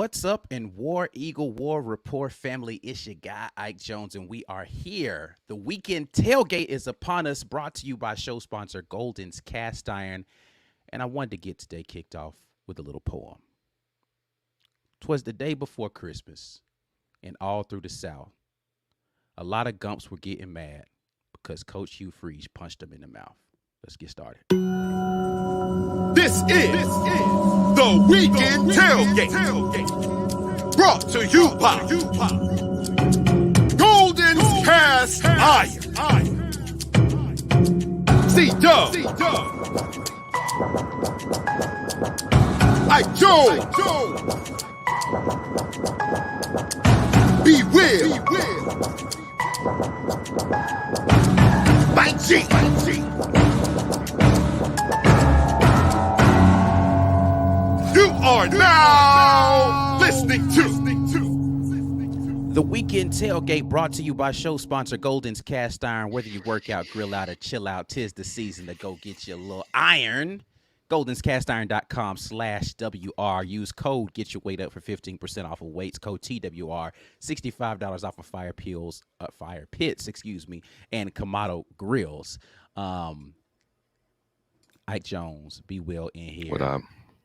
What's up in War Eagle War Report family? It's your guy Ike Jones, and we are here. The weekend tailgate is upon us, brought to you by show sponsor Golden's Cast Iron. And I wanted to get today kicked off with a little poem. 'Twas the day before Christmas, and all through the South, a lot of Gumps were getting mad because Coach Hugh Freeze punched them in the mouth. Let's get started. This is the Weekend Tailgate, brought to you by Golden Cast Iron. C-Dub, Ike Jones, Be Will, by G. You are now listening to The Weekend Tailgate, brought to you by show sponsor Golden's Cast Iron. Whether you work out, grill out, or chill out, 'tis the season to go get your little iron. Golden'sCastIron.com/WR. Use code Get Your Weight Up for 15% off of weights. Code TWR. $65 off of fire pits, and Kamado grills. Ike Jones, Be Will in here. What up?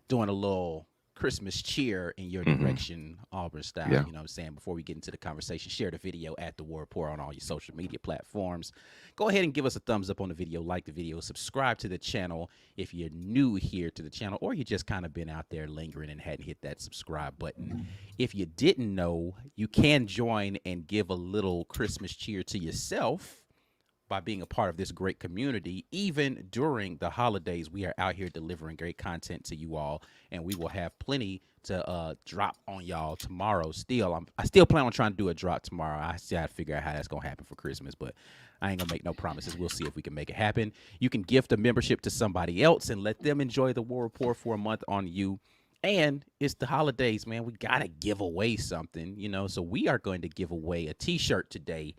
Doing a little Christmas cheer in your direction, Auburn style. Yeah. You know what I'm saying? Before we get into the conversation, share the video at the War Report on all your social media platforms. Go ahead and give us a thumbs up on the video, like the video, subscribe to the channel if you're new here to the channel, or you just kind of been out there lingering and hadn't hit that subscribe button. If you didn't know, you can join and give a little Christmas cheer to yourself by being a part of this great community. Even during the holidays, we are out here delivering great content to you all, and we will have plenty to drop on y'all tomorrow. I still plan on trying to do a drop tomorrow. I still have to figure out how that's gonna happen for Christmas, but I ain't gonna make no promises. We'll see if we can make it happen. You can gift a membership to somebody else and let them enjoy the War Report for a month on you. And it's the holidays, man. We gotta give away something, so we are going to give away a t-shirt today,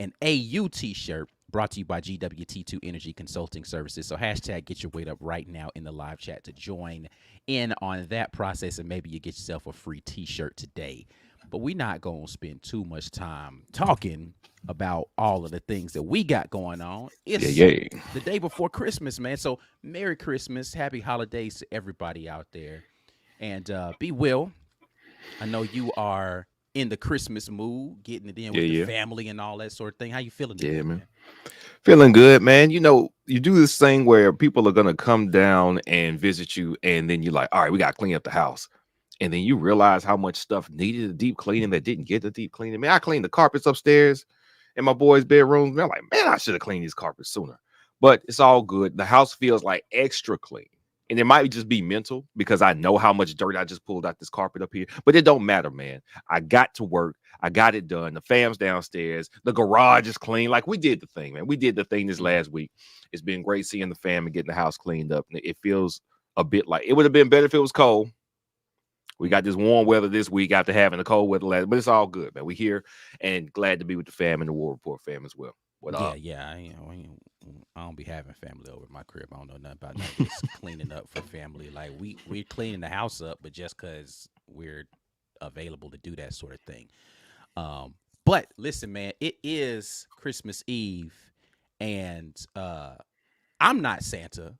an AU t-shirt, brought to you by GWT2 Energy Consulting Services. So hashtag Get Your Weight Up right now in the live chat to join in on that process, and maybe you get yourself a free t-shirt today. But we're not going to spend too much time talking about all of the things that we got going on. It's the day before Christmas, man. So Merry Christmas. Happy holidays to everybody out there. And Be Will, I know you are in the Christmas mood, getting it in with the family and all that sort of thing. How you feeling today, man? Feeling good, man. You do this thing where people are going to come down and visit you, and then you're like, all right, we got to clean up the house. And then you realize how much stuff needed a deep cleaning that didn't get the deep cleaning. Man, I cleaned the carpets upstairs in my boys' bedrooms. Man, I'm like, man, I should have cleaned these carpets sooner. But it's all good. The house feels like extra clean. And it might just be mental because I know how much dirt I just pulled out this carpet up here. But it don't matter, man. I got to work. I got it done. The fam's downstairs. The garage is clean. Like, we did the thing, man. We did the thing this last week. It's been great seeing the fam and getting the house cleaned up. And it feels a bit like it would have been better if it was cold. We got this warm weather this week after having the cold weather last. But it's all good, man. We're here and glad to be with the fam and the War Report fam as well. I don't be having family over at my crib. I don't know nothing about that. Just cleaning up for family. Like, we're cleaning the house up, but just because we're available to do that sort of thing. But listen, man, it is Christmas Eve, and I'm not Santa,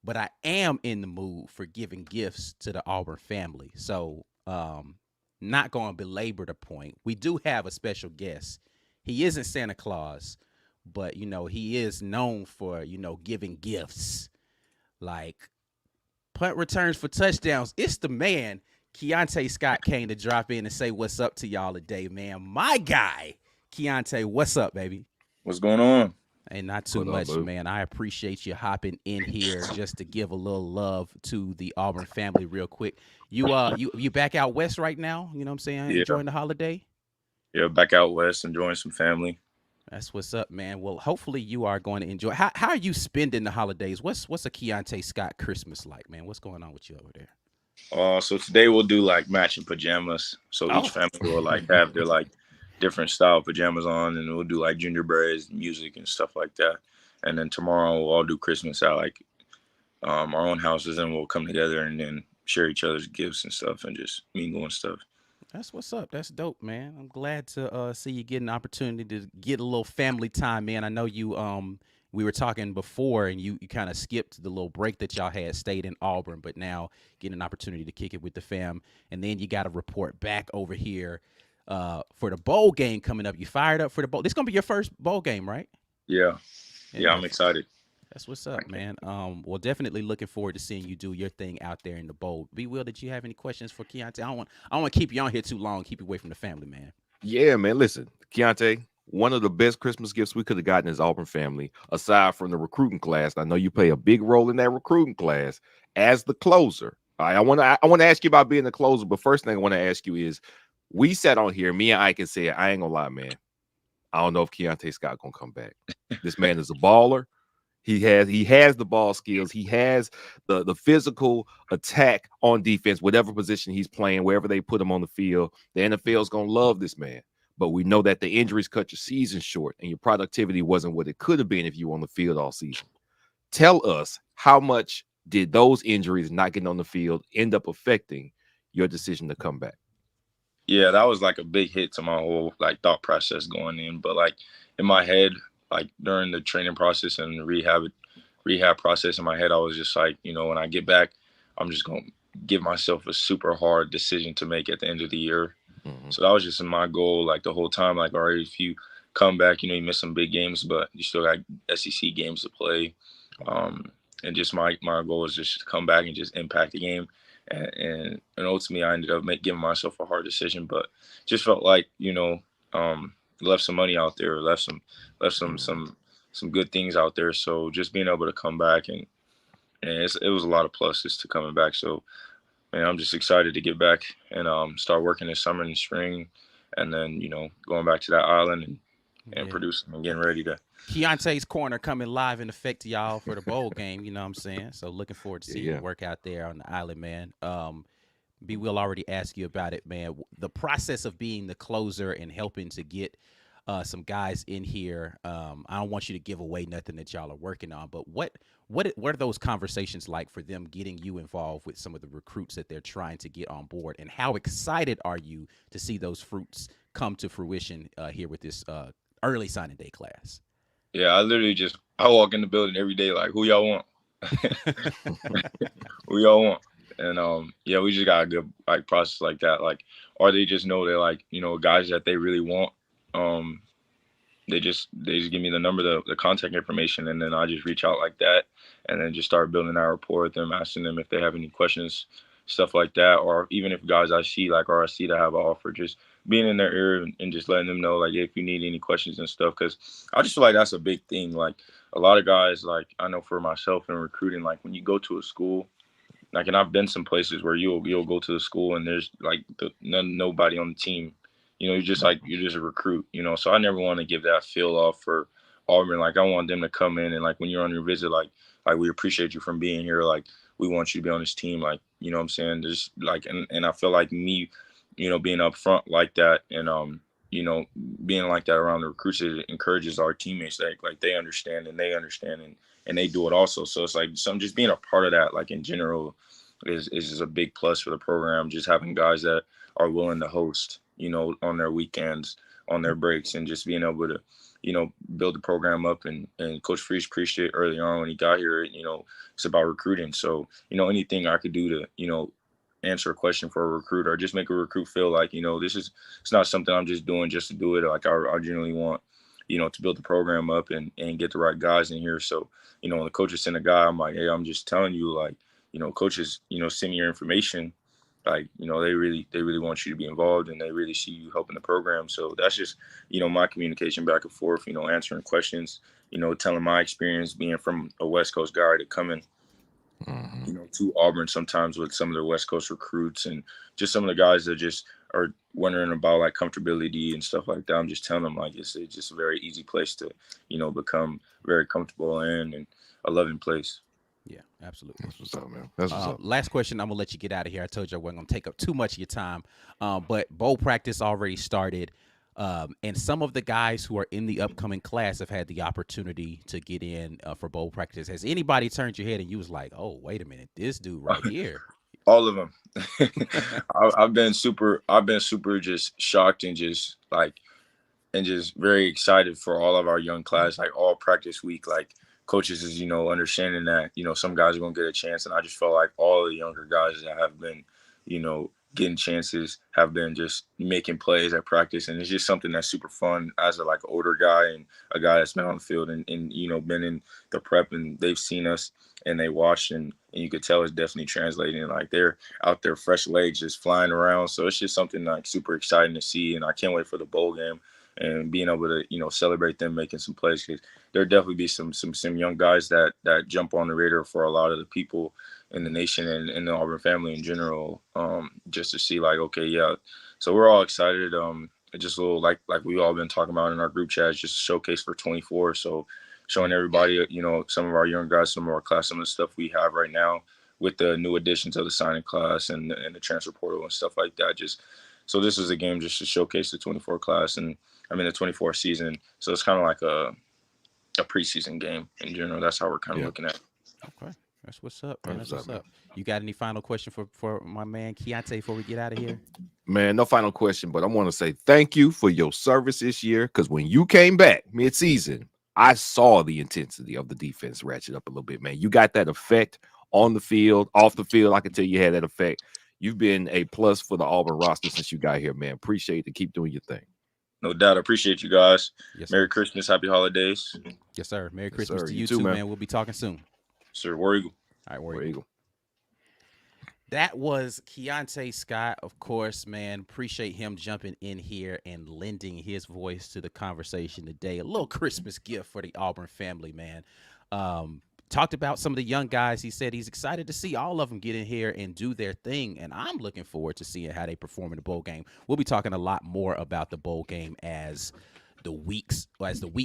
but I am in the mood for giving gifts to the Auburn family. So not going to belabor the point. We do have a special guest. He isn't Santa Claus, but, he is known for, giving gifts like punt returns for touchdowns. It's the man. Keionte Scott came to drop in and say what's up to y'all today, man. My guy, Keionte, what's up, baby? What's going on? And not too much, man. I appreciate you hopping in here just to give a little love to the Auburn family real quick. You back out west right now? You know what I'm saying? Yeah. Enjoying the holiday? Yeah, back out west, enjoying some family. That's what's up, man. Well, hopefully you are going to enjoy. How are you spending the holidays? What's a Keionte Scott Christmas like, man? What's going on with you over there? So today we'll do like matching pajamas. So each family will like have their like different style pajamas on, and we'll do like gingerbreads, music, and stuff like that. And then tomorrow we'll all do Christmas at like our own houses, and we'll come together and then share each other's gifts and stuff and just mingle and stuff. That's what's up. That's dope, man. I'm glad to see you get an opportunity to get a little family time, man. I know you we were talking before and you kind of skipped the little break that y'all had, stayed in Auburn, but now getting an opportunity to kick it with the fam. And then you got to report back over here for the bowl game coming up. You fired up for the bowl. This gonna be your first bowl game, right? Yeah. I'm excited. That's what's up, man. Well, definitely looking forward to seeing you do your thing out there in the bowl. B. Will, did you have any questions for Keionte? I don't want to keep you on here too long. Keep you away from the family, man. Yeah, man. Listen, Keionte, one of the best Christmas gifts we could have gotten as Auburn family, aside from the recruiting class. I know you play a big role in that recruiting class as the closer. All right, I want to ask you about being the closer, but first thing I want to ask you is, we sat on here, me and Ike, and said, I ain't gonna lie, man. I don't know if Keionte Scott gonna come back. This man is a baller. He has the ball skills. He has the physical attack on defense, whatever position he's playing, wherever they put him on the field. The NFL's going to love this man. But we know that the injuries cut your season short and your productivity wasn't what it could have been if you were on the field all season. Tell us, how much did those injuries not getting on the field end up affecting your decision to come back? Yeah, that was like a big hit to my whole like thought process going in. But like in my head, like during the training process and the rehab process in my head, I was just like, when I get back, I'm just going to give myself a super hard decision to make at the end of the year. Mm-hmm. So that was just my goal, like the whole time, like, all right, if you come back, you miss some big games, but you still got SEC games to play. And just my goal is just to come back and just impact the game. And ultimately I ended up giving myself a hard decision, but just felt like, left some money out there, left some good things out there. So just being able to come back and it was a lot of pluses to coming back. So, man, I'm just excited to get back and start working this summer and the spring, and then going back to that island and producing and getting ready to. Keionte's Corner coming live in effect to y'all for the bowl game. You know what I'm saying? So looking forward to seeing you work out there on the island, man. B. Will already ask you about it, man. The process of being the closer and helping to get some guys in here. I don't want you to give away nothing that y'all are working on, but what are those conversations like for them getting you involved with some of the recruits that they're trying to get on board, and how excited are you to see those fruits come to fruition here with this early signing day class? Yeah, I walk in the building every day like, who y'all want? Who y'all want? And we just got a good like process like that. Like, or they just know they're like, guys that they really want. They just give me the number, the contact information, and then I just reach out like that, and then just start building that rapport with them, asking them if they have any questions, stuff like that, or even if guys I see like RSC to have an offer, just being in their ear and just letting them know like if you need any questions and stuff, because I just feel like that's a big thing. Like a lot of guys, like I know for myself in recruiting, like when you go to a school, like, and I've been some places where you'll go to the school and there's like nobody on the team. You're just a recruit, so I never want to give that feel off for Auburn. Like I want them to come in and like when you're on your visit, like we appreciate you from being here. Like we want you to be on this team. Like, what I'm saying? There's like, and I feel like me, being up front like that and, being like that around the recruits, it encourages our teammates that like they understand and they do it also. So it's like just being a part of that, like in general is a big plus for the program. Just having guys that are willing to host, on their weekends, on their breaks, and just being able to, build the program up. And Coach Freeze preached it early on when he got here, it's about recruiting. So, anything I could do to, answer a question for a recruit or just make a recruit feel like, it's not something I'm just doing just to do it. Like I genuinely want, to build the program up and get the right guys in here. So, when the coaches send a guy, I'm like, hey, I'm just telling you, like, coaches, send me your information. Like, they really want you to be involved and they really see you helping the program. So that's just, my communication back and forth, answering questions, telling my experience being from a West Coast guy to coming, to Auburn sometimes with some of the West Coast recruits and just some of the guys that just are wondering about like comfortability and stuff like that. I'm just telling them like it's just a very easy place to, become very comfortable in and a loving place. Yeah, absolutely. That's what's up, man. That's what's up. Last question. I'm gonna let you get out of here. I told you I wasn't gonna take up too much of your time. But bowl practice already started. And some of the guys who are in the upcoming class have had the opportunity to get in for bowl practice. Has anybody turned your head and you was like, oh, wait a minute, this dude right here? All of them. I've been super just shocked and just very excited for all of our young class, like all practice week, like coaches is, understanding that, some guys are going to get a chance. And I just felt like all the younger guys that have been, getting chances have been just making plays at practice. And it's just something that's super fun as a older guy and a guy that's been on the field and been in the prep, and they've seen us and they watched, and you could tell it's definitely translating. Like they're out there, fresh legs just flying around. So it's just something like super exciting to see. And I can't wait for the bowl game and being able to, celebrate them making some plays, because there'll definitely be some young guys that jump on the radar for a lot of the people in the nation and the Auburn family in general, just to see okay, yeah. So we're all excited. Just a little like we all been talking about in our group chats, just a showcase for 24. So showing everybody, some of our young guys, some of our class, some of the stuff we have right now with the new additions of the signing class and the transfer portal and stuff like that. So this is a game just to showcase the 24 class and the 24 season. So it's kind of like a preseason game in general. That's how we're kind of looking at it. Okay. That's what's up, man. That's what's up. You got any final question for my man Keionte before we get out of here? Man, no final question, but I want to say thank you for your service this year, because when you came back mid-season, I saw the intensity of the defense ratchet up a little bit, man. You got that effect on the field, off the field. I can tell you had that effect. You've been a plus for the Auburn roster since you got here, man. Appreciate it. Keep doing your thing. No doubt. I appreciate you guys. Yes, Merry Christmas. Happy holidays. Yes, sir. Merry Christmas to you too, man. We'll be talking soon. Sir, War Eagle. All right, War Eagle. That was Keionte Scott, of course, man. Appreciate him jumping in here and lending his voice to the conversation today. A little Christmas gift for the Auburn family, man. Talked about some of the young guys. He said he's excited to see all of them get in here and do their thing, and I'm looking forward to seeing how they perform in the bowl game. We'll be talking a lot more about the bowl game as the week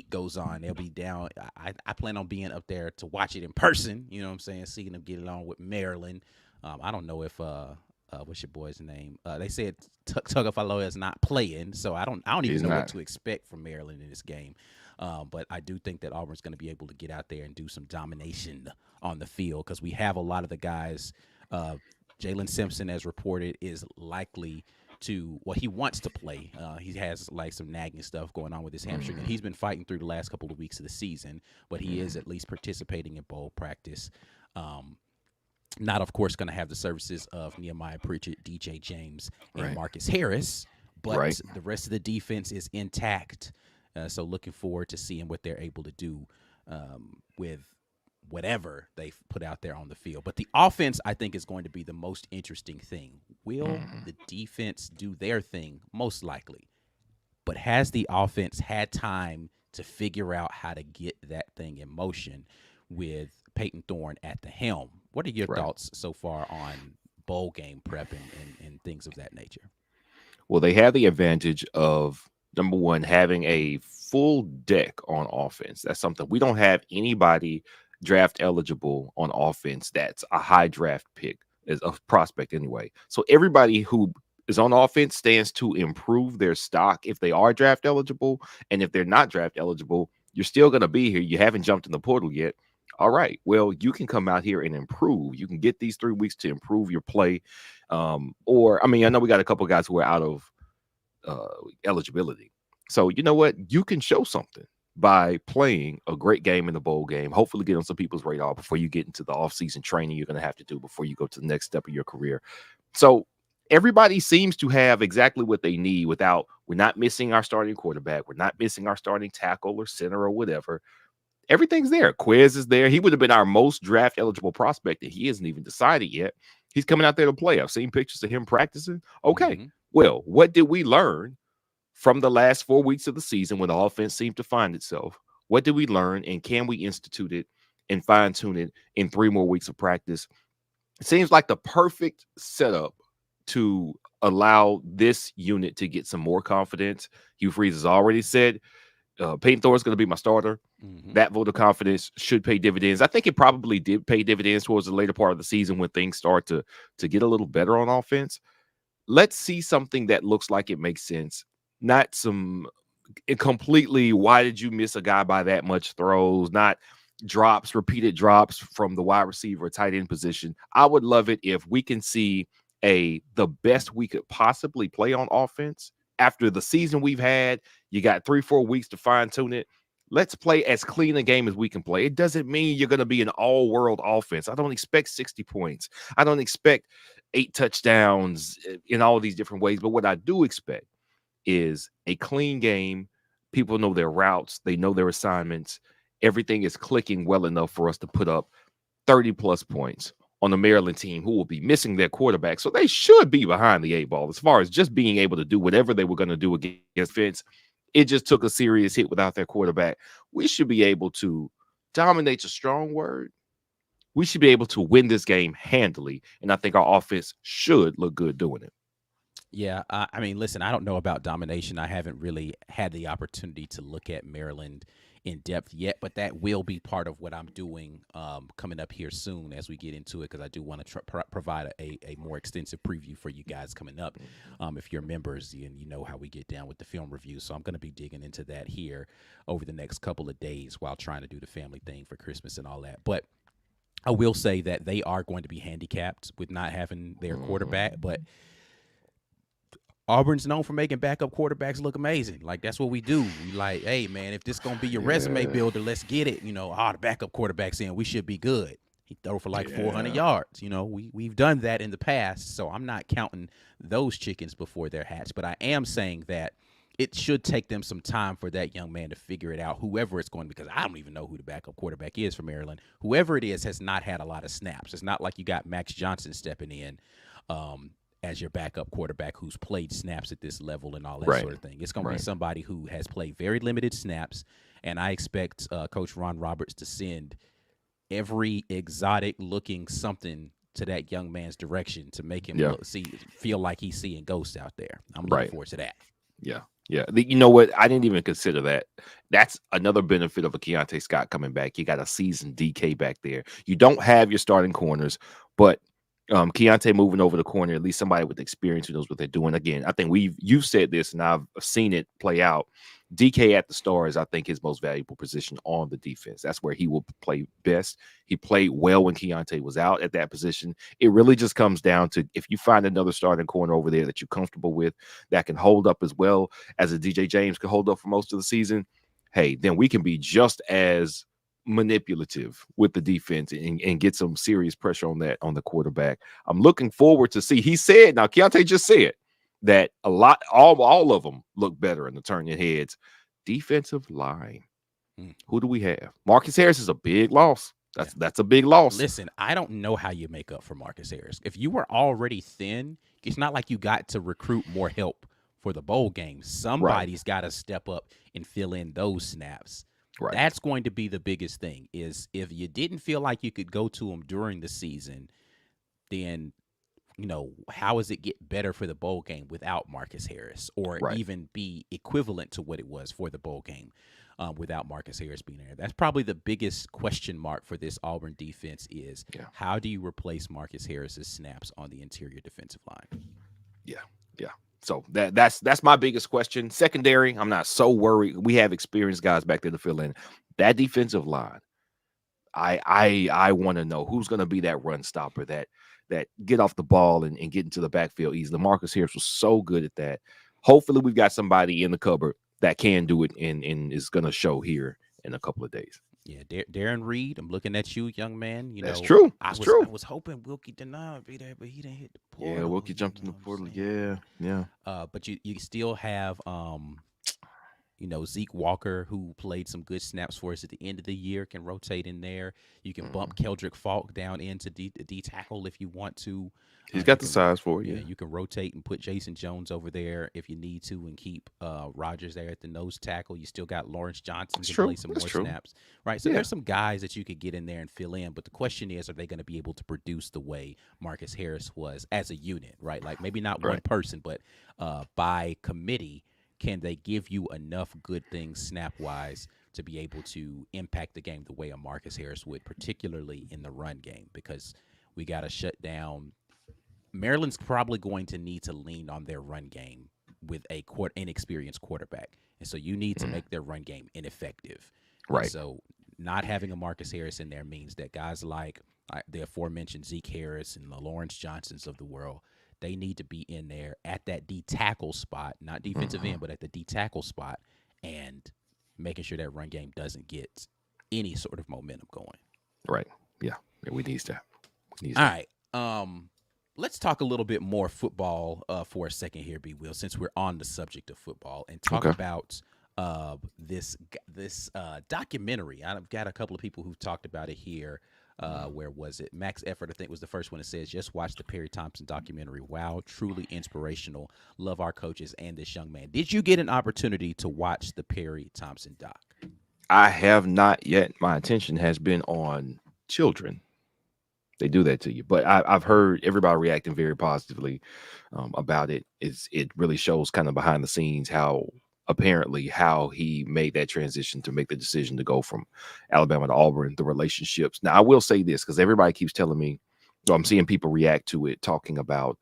goes on. They'll be down. I plan on being up there to watch it in person. You know what I'm saying? Seeing them get along with Maryland. I don't know if what's your boy's name? They said Tagovailoa is not playing, so I don't even know what to expect from Maryland in this game. But I do think that Auburn's going to be able to get out there and do some domination on the field, because we have a lot of the guys. Jalen Simpson, as reported, is likely to, he wants to play. He has some nagging stuff going on with his hamstring, and he's been fighting through the last couple of weeks of the season, but he is at least participating in bowl practice. Not, of course, going to have the services of Nehemiah Pritchett, DJ James, and Marcus Harris, but the rest of the defense is intact. So looking forward to seeing what they're able to do with whatever they've put out there on the field. But the offense, I think, is going to be the most interesting thing. Will the defense do their thing? Most likely. But has the offense had time to figure out how to get that thing in motion with Peyton Thorne at the helm? What are your thoughts so far on bowl game prep and things of that nature? Well, they have the advantage of, number one, having a full deck on offense. That's something we don't have anybody draft eligible on offense that's a high draft pick as a prospect anyway. So everybody who is on offense stands to improve their stock if they are draft eligible. And if they're not draft eligible, you're still going to be here. You haven't jumped in the portal yet. All right, well, you can come out here and improve. You can get these 3 weeks to improve your play. I know we got a couple guys who are out of eligibility. So you know what? You can show something by playing a great game in the bowl game, hopefully get on some people's radar before you get into the offseason training you're going to have to do before you go to the next step of your career. So everybody seems to have exactly what they need we're not missing our starting quarterback. We're not missing our starting tackle or center or whatever. Everything's there. Quiz is there. He would have been our most draft eligible prospect, and he hasn't even decided yet. He's coming out there to play. I've seen pictures of him practicing. Okay. Well, what did we learn from the last 4 weeks of the season when the offense seemed to find itself? What did we learn, and can we institute it and fine-tune it in 3 more weeks of practice? It seems like the perfect setup to allow this unit to get some more confidence. Hugh Freeze has already said Peyton Thorne is going to be my starter. That vote of confidence should pay dividends. I think it probably did pay dividends towards the later part of the season when things start to get a little better on offense. Let's see something that looks like it makes sense. Not some completely, why did you miss a guy by that much throws? Not, drops, repeated drops from the wide receiver or tight end position. I would love it if we can see the best we could possibly play on offense after the season we've had. You got 3-4 weeks to fine tune it. Let's play as clean a game as we can play. It doesn't mean you're going to be an all-world offense. I don't expect 60 points. I don't expect 8 touchdowns in all these different ways. But what I do expect is a clean game. People know their routes. They know their assignments. Everything is clicking well enough for us to put up 30-plus points on the Maryland team, who will be missing their quarterback. So they should be behind the 8 ball as far as just being able to do whatever they were going to do against Vince. It just took a serious hit without their quarterback. We should be able to dominate, a strong word. We should be able to win this game handily, and I think our offense should look good doing it. Yeah, I mean, listen, I don't know about domination. I haven't really had the opportunity to look at Maryland in depth yet, but that will be part of what I'm doing coming up here soon as we get into it, because I do want to provide a more extensive preview for you guys coming up. If you're members, and you know how we get down with the film review, so I'm going to be digging into that here over the next couple of days while trying to do the family thing for Christmas and all that. But I will say that they are going to be handicapped with not having their quarterback, but Auburn's known for making backup quarterbacks look amazing. Like, that's what we do. We like, hey, man, if this going to be your resume builder, let's get it. You know, the backup quarterback's in. We should be good. He throw for like 400 yards. You know, we've done that in the past, so I'm not counting those chickens before they're hatched. But I am saying that it should take them some time for that young man to figure it out, whoever it's going to be, because I don't even know who the backup quarterback is for Maryland. Whoever it is has not had a lot of snaps. It's not like you got Max Johnson stepping in as your backup quarterback who's played snaps at this level and all that sort of thing. It's going to be somebody who has played very limited snaps, and I expect Coach Ron Roberts to send every exotic-looking something to that young man's direction to make him feel like he's seeing ghosts out there. I'm looking forward to that. Yeah. Yeah. You know what? I didn't even consider that. That's another benefit of a Keionte Scott coming back. You got a seasoned DK back there. You don't have your starting corners, but Keionte moving over the corner, at least somebody with experience who knows what they're doing. Again, I think you've said this, and I've seen it play out. DK at the star is, I think, his most valuable position on the defense. That's where he will play best. He played well when Keionte was out at that position. It really just comes down to, if you find another starting corner over there that you're comfortable with, that can hold up as well as a DJ James can hold up for most of the season, hey, then we can be just as manipulative with the defense and get some serious pressure on the quarterback. I'm looking forward to see. He said, now Keionte just said that all of them look better in the turn your heads. Defensive line. Who do we have? Marcus Harris is a big loss. That's a big loss. Listen, I don't know how you make up for Marcus Harris. If you were already thin, it's not like you got to recruit more help for the bowl game. Somebody's got to step up and fill in those snaps. Right. That's going to be the biggest thing, is if you didn't feel like you could go to him during the season, then, you know, how does it get better for the bowl game without Marcus Harris, or even be equivalent to what it was for the bowl game without Marcus Harris being there? That's probably the biggest question mark for this Auburn defense is how do you replace Marcus Harris's snaps on the interior defensive line? Yeah. So that's my biggest question. Secondary, I'm not so worried. We have experienced guys back there to fill in. That defensive line, I want to know who's going to be that run stopper, that get off the ball and get into the backfield easily. Marcus Harris was so good at that. Hopefully we've got somebody in the cupboard that can do it and is going to show here in a couple of days. Yeah, Darren Reed, I'm looking at you, young man. You know, that's true. I was hoping Wilkie Denard would be there, but he didn't hit the portal. Yeah, Wilkie jumped in the portal. Yeah. But you still have, you know, Zeke Walker, who played some good snaps for us at the end of the year, can rotate in there. You can bump Keldrick Falk down into D tackle if you want to. He's got the size for it. Yeah, you can rotate and put Jason Jones over there if you need to, and keep Rogers there at the nose tackle. You still got Lawrence Johnson to play some more snaps, right? So there's some guys that you could get in there and fill in. But the question is, are they going to be able to produce the way Marcus Harris was as a unit, right? Like maybe not one person, but by committee, can they give you enough good things snap-wise to be able to impact the game the way a Marcus Harris would, particularly in the run game? Because we got to shut down. Maryland's probably going to need to lean on their run game with a inexperienced quarterback. And so you need to make their run game ineffective. Right. And so not having a Marcus Harris in there means that guys like the aforementioned Zeke Harris and the Lawrence Johnsons of the world, they need to be in there at that D tackle spot, not defensive end, but at the D tackle spot, and making sure that run game doesn't get any sort of momentum going. Right. Yeah. We need that. All right. Let's talk a little bit more football for a second here, B. Will, since we're on the subject of football, and talk about this documentary. I've got a couple of people who've talked about it here. Where was it? Max Effort, I think, was the first one that says, just watch the Perry Thompson documentary. Wow, truly inspirational. Love our coaches and this young man. Did you get an opportunity to watch the Perry Thompson doc? I have not yet. My attention has been on children. They do that to you. But I've heard everybody reacting very positively about it. It really shows kind of behind the scenes how he made that transition to make the decision to go from Alabama to Auburn, the relationships. Now, I will say this, because everybody keeps telling me, I'm seeing people react to it, talking about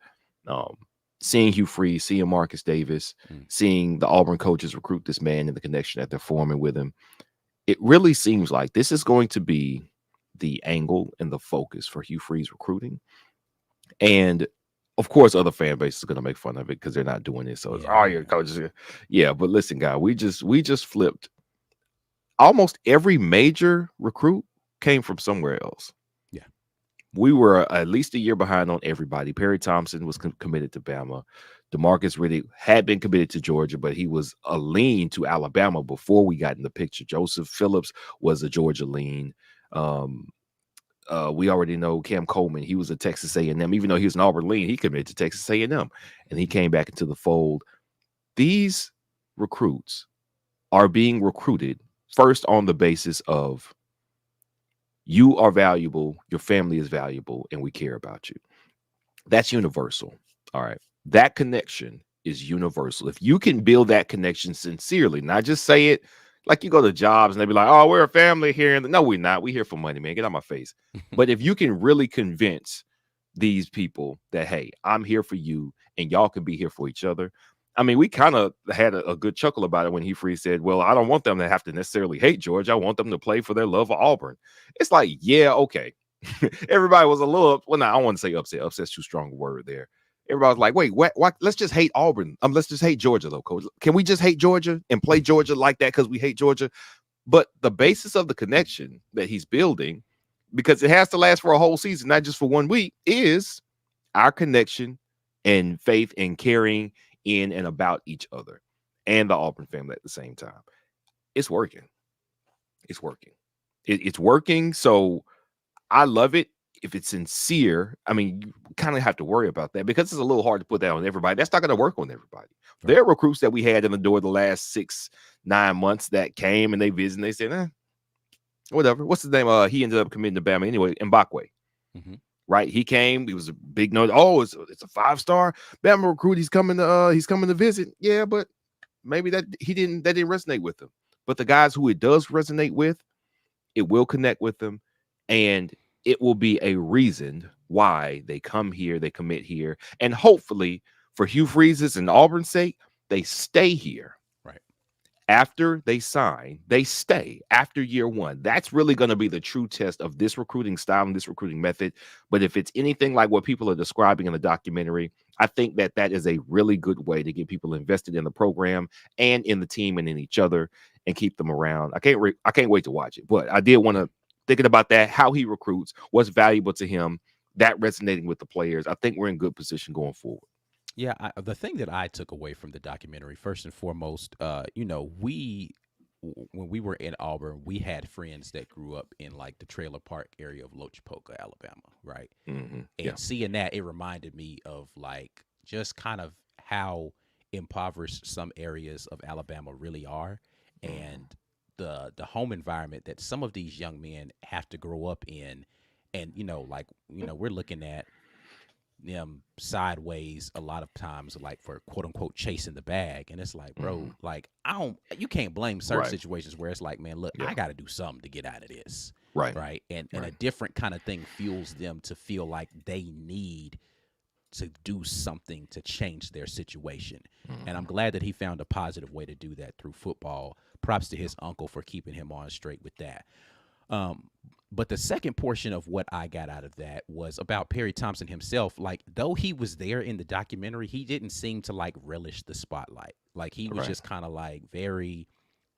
seeing Hugh Freeze, seeing Marcus Davis, seeing the Auburn coaches recruit this man and the connection that they're forming with him. It really seems like this is going to be the angle and the focus for Hugh Freeze recruiting. And of course, other fan bases are going to make fun of it because they're not doing it. So it's your coaches. Yeah, but listen, guy, we just flipped. Almost every major recruit came from somewhere else. Yeah, we were at least a year behind on everybody. Perry Thompson was committed to Bama. DeMarcus really had been committed to Georgia, but he was a lean to Alabama before we got in the picture. Joseph Phillips was a Georgia lean. We already know Cam Coleman. He was a Texas A&M. Even though he was an Auburn lean, he committed to Texas A&M, and he came back into the fold. These recruits are being recruited first on the basis of you are valuable, your family is valuable, and we care about you. That's universal. All right. That connection is universal. If you can build that connection sincerely, not just say it like you go to jobs and they be like, oh, we're a family here. No, we're not. We're here for money, man. Get out of my face. But if you can really convince these people that, hey, I'm here for you and y'all can be here for each other. I mean, we kind of had a good chuckle about it when Hugh Freeze said, well, I don't want them to have to necessarily hate Georgia. I want them to play for their love of Auburn. It's like, yeah, okay. Everybody was a little, well, no, I don't want to say upset. Upset's too strong a word there. Everybody was like, wait, what? Let's just hate Auburn. Let's just hate Georgia, though, coach. Can we just hate Georgia and play Georgia like that because we hate Georgia? But the basis of the connection that he's building, because it has to last for a whole season, not just for 1 week, is our connection and faith and caring in and about each other and the Auburn family at the same time. It's working. It's working. It's working. So I love it. If it's sincere, I mean, you kind of have to worry about that because it's a little hard to put that on everybody. That's not going to work on everybody. Right. There are recruits that we had in the door the last 6-9 months that came and they visited and they said, whatever. What's his name? He ended up committing to Bama anyway, Mbakwe. Mm-hmm. Right? He came. He was a big note. Oh, it's a 5-star Bama recruit. He's coming to visit. Yeah, but maybe that didn't resonate with him. But the guys who it does resonate with, it will connect with them, and it will be a reason why they come here, they commit here, and hopefully for Hugh Freeze's and Auburn's sake, they stay here. Right. After they sign, they stay after year 1. That's really going to be the true test of this recruiting style and this recruiting method. But if it's anything like what people are describing in the documentary, I think that is a really good way to get people invested in the program and in the team and in each other and keep them around. I can't wait to watch it, but I did want to, thinking about that, how he recruits, what's valuable to him, that resonating with the players. I think we're in good position going forward. Yeah, the thing that I took away from the documentary, first and foremost, when we were in Auburn, we had friends that grew up in like the trailer park area of Lochapoka, Alabama, right? Mm-hmm. And seeing that, it reminded me of like just kind of how impoverished some areas of Alabama really are, and the home environment that some of these young men have to grow up in. And, we're looking at them sideways a lot of times, like for quote unquote chasing the bag. And it's like, bro, like you can't blame certain situations where it's like, man, look, I got to do something to get out of this. Right. And a different kind of thing fuels them to feel like they need to do something to change their situation. And I'm glad that he found a positive way to do that through football. Props to his uncle for keeping him on straight with that. But the second portion of what I got out of that was about Perry Thompson himself. Like, though he was there in the documentary, he didn't seem to like relish the spotlight. Like, he was just kind of like very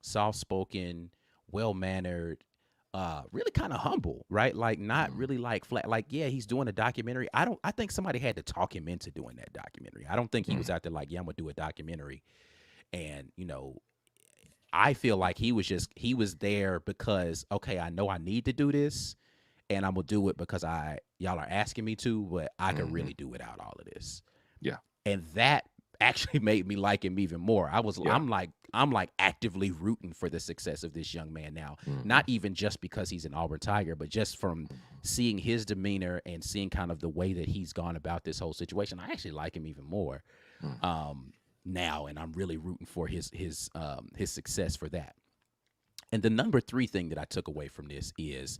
soft-spoken, well-mannered, really kind of humble, right? Like, not really like flat. Like, yeah, he's doing a documentary. I think somebody had to talk him into doing that documentary. I don't think he was out there like, yeah, I'm gonna do a documentary. And, you know, I feel like he was there because, okay, I know I need to do this, and I'm gonna do it because y'all are asking me to, but I can really do without all of this. Yeah. And that actually made me like him even more. I'm like actively rooting for the success of this young man now. Not even just because he's an Auburn Tiger, but just from seeing his demeanor and seeing kind of the way that he's gone about this whole situation. I actually like him even more. Now, and I'm really rooting for his success for that. And the number 3 thing that I took away from this is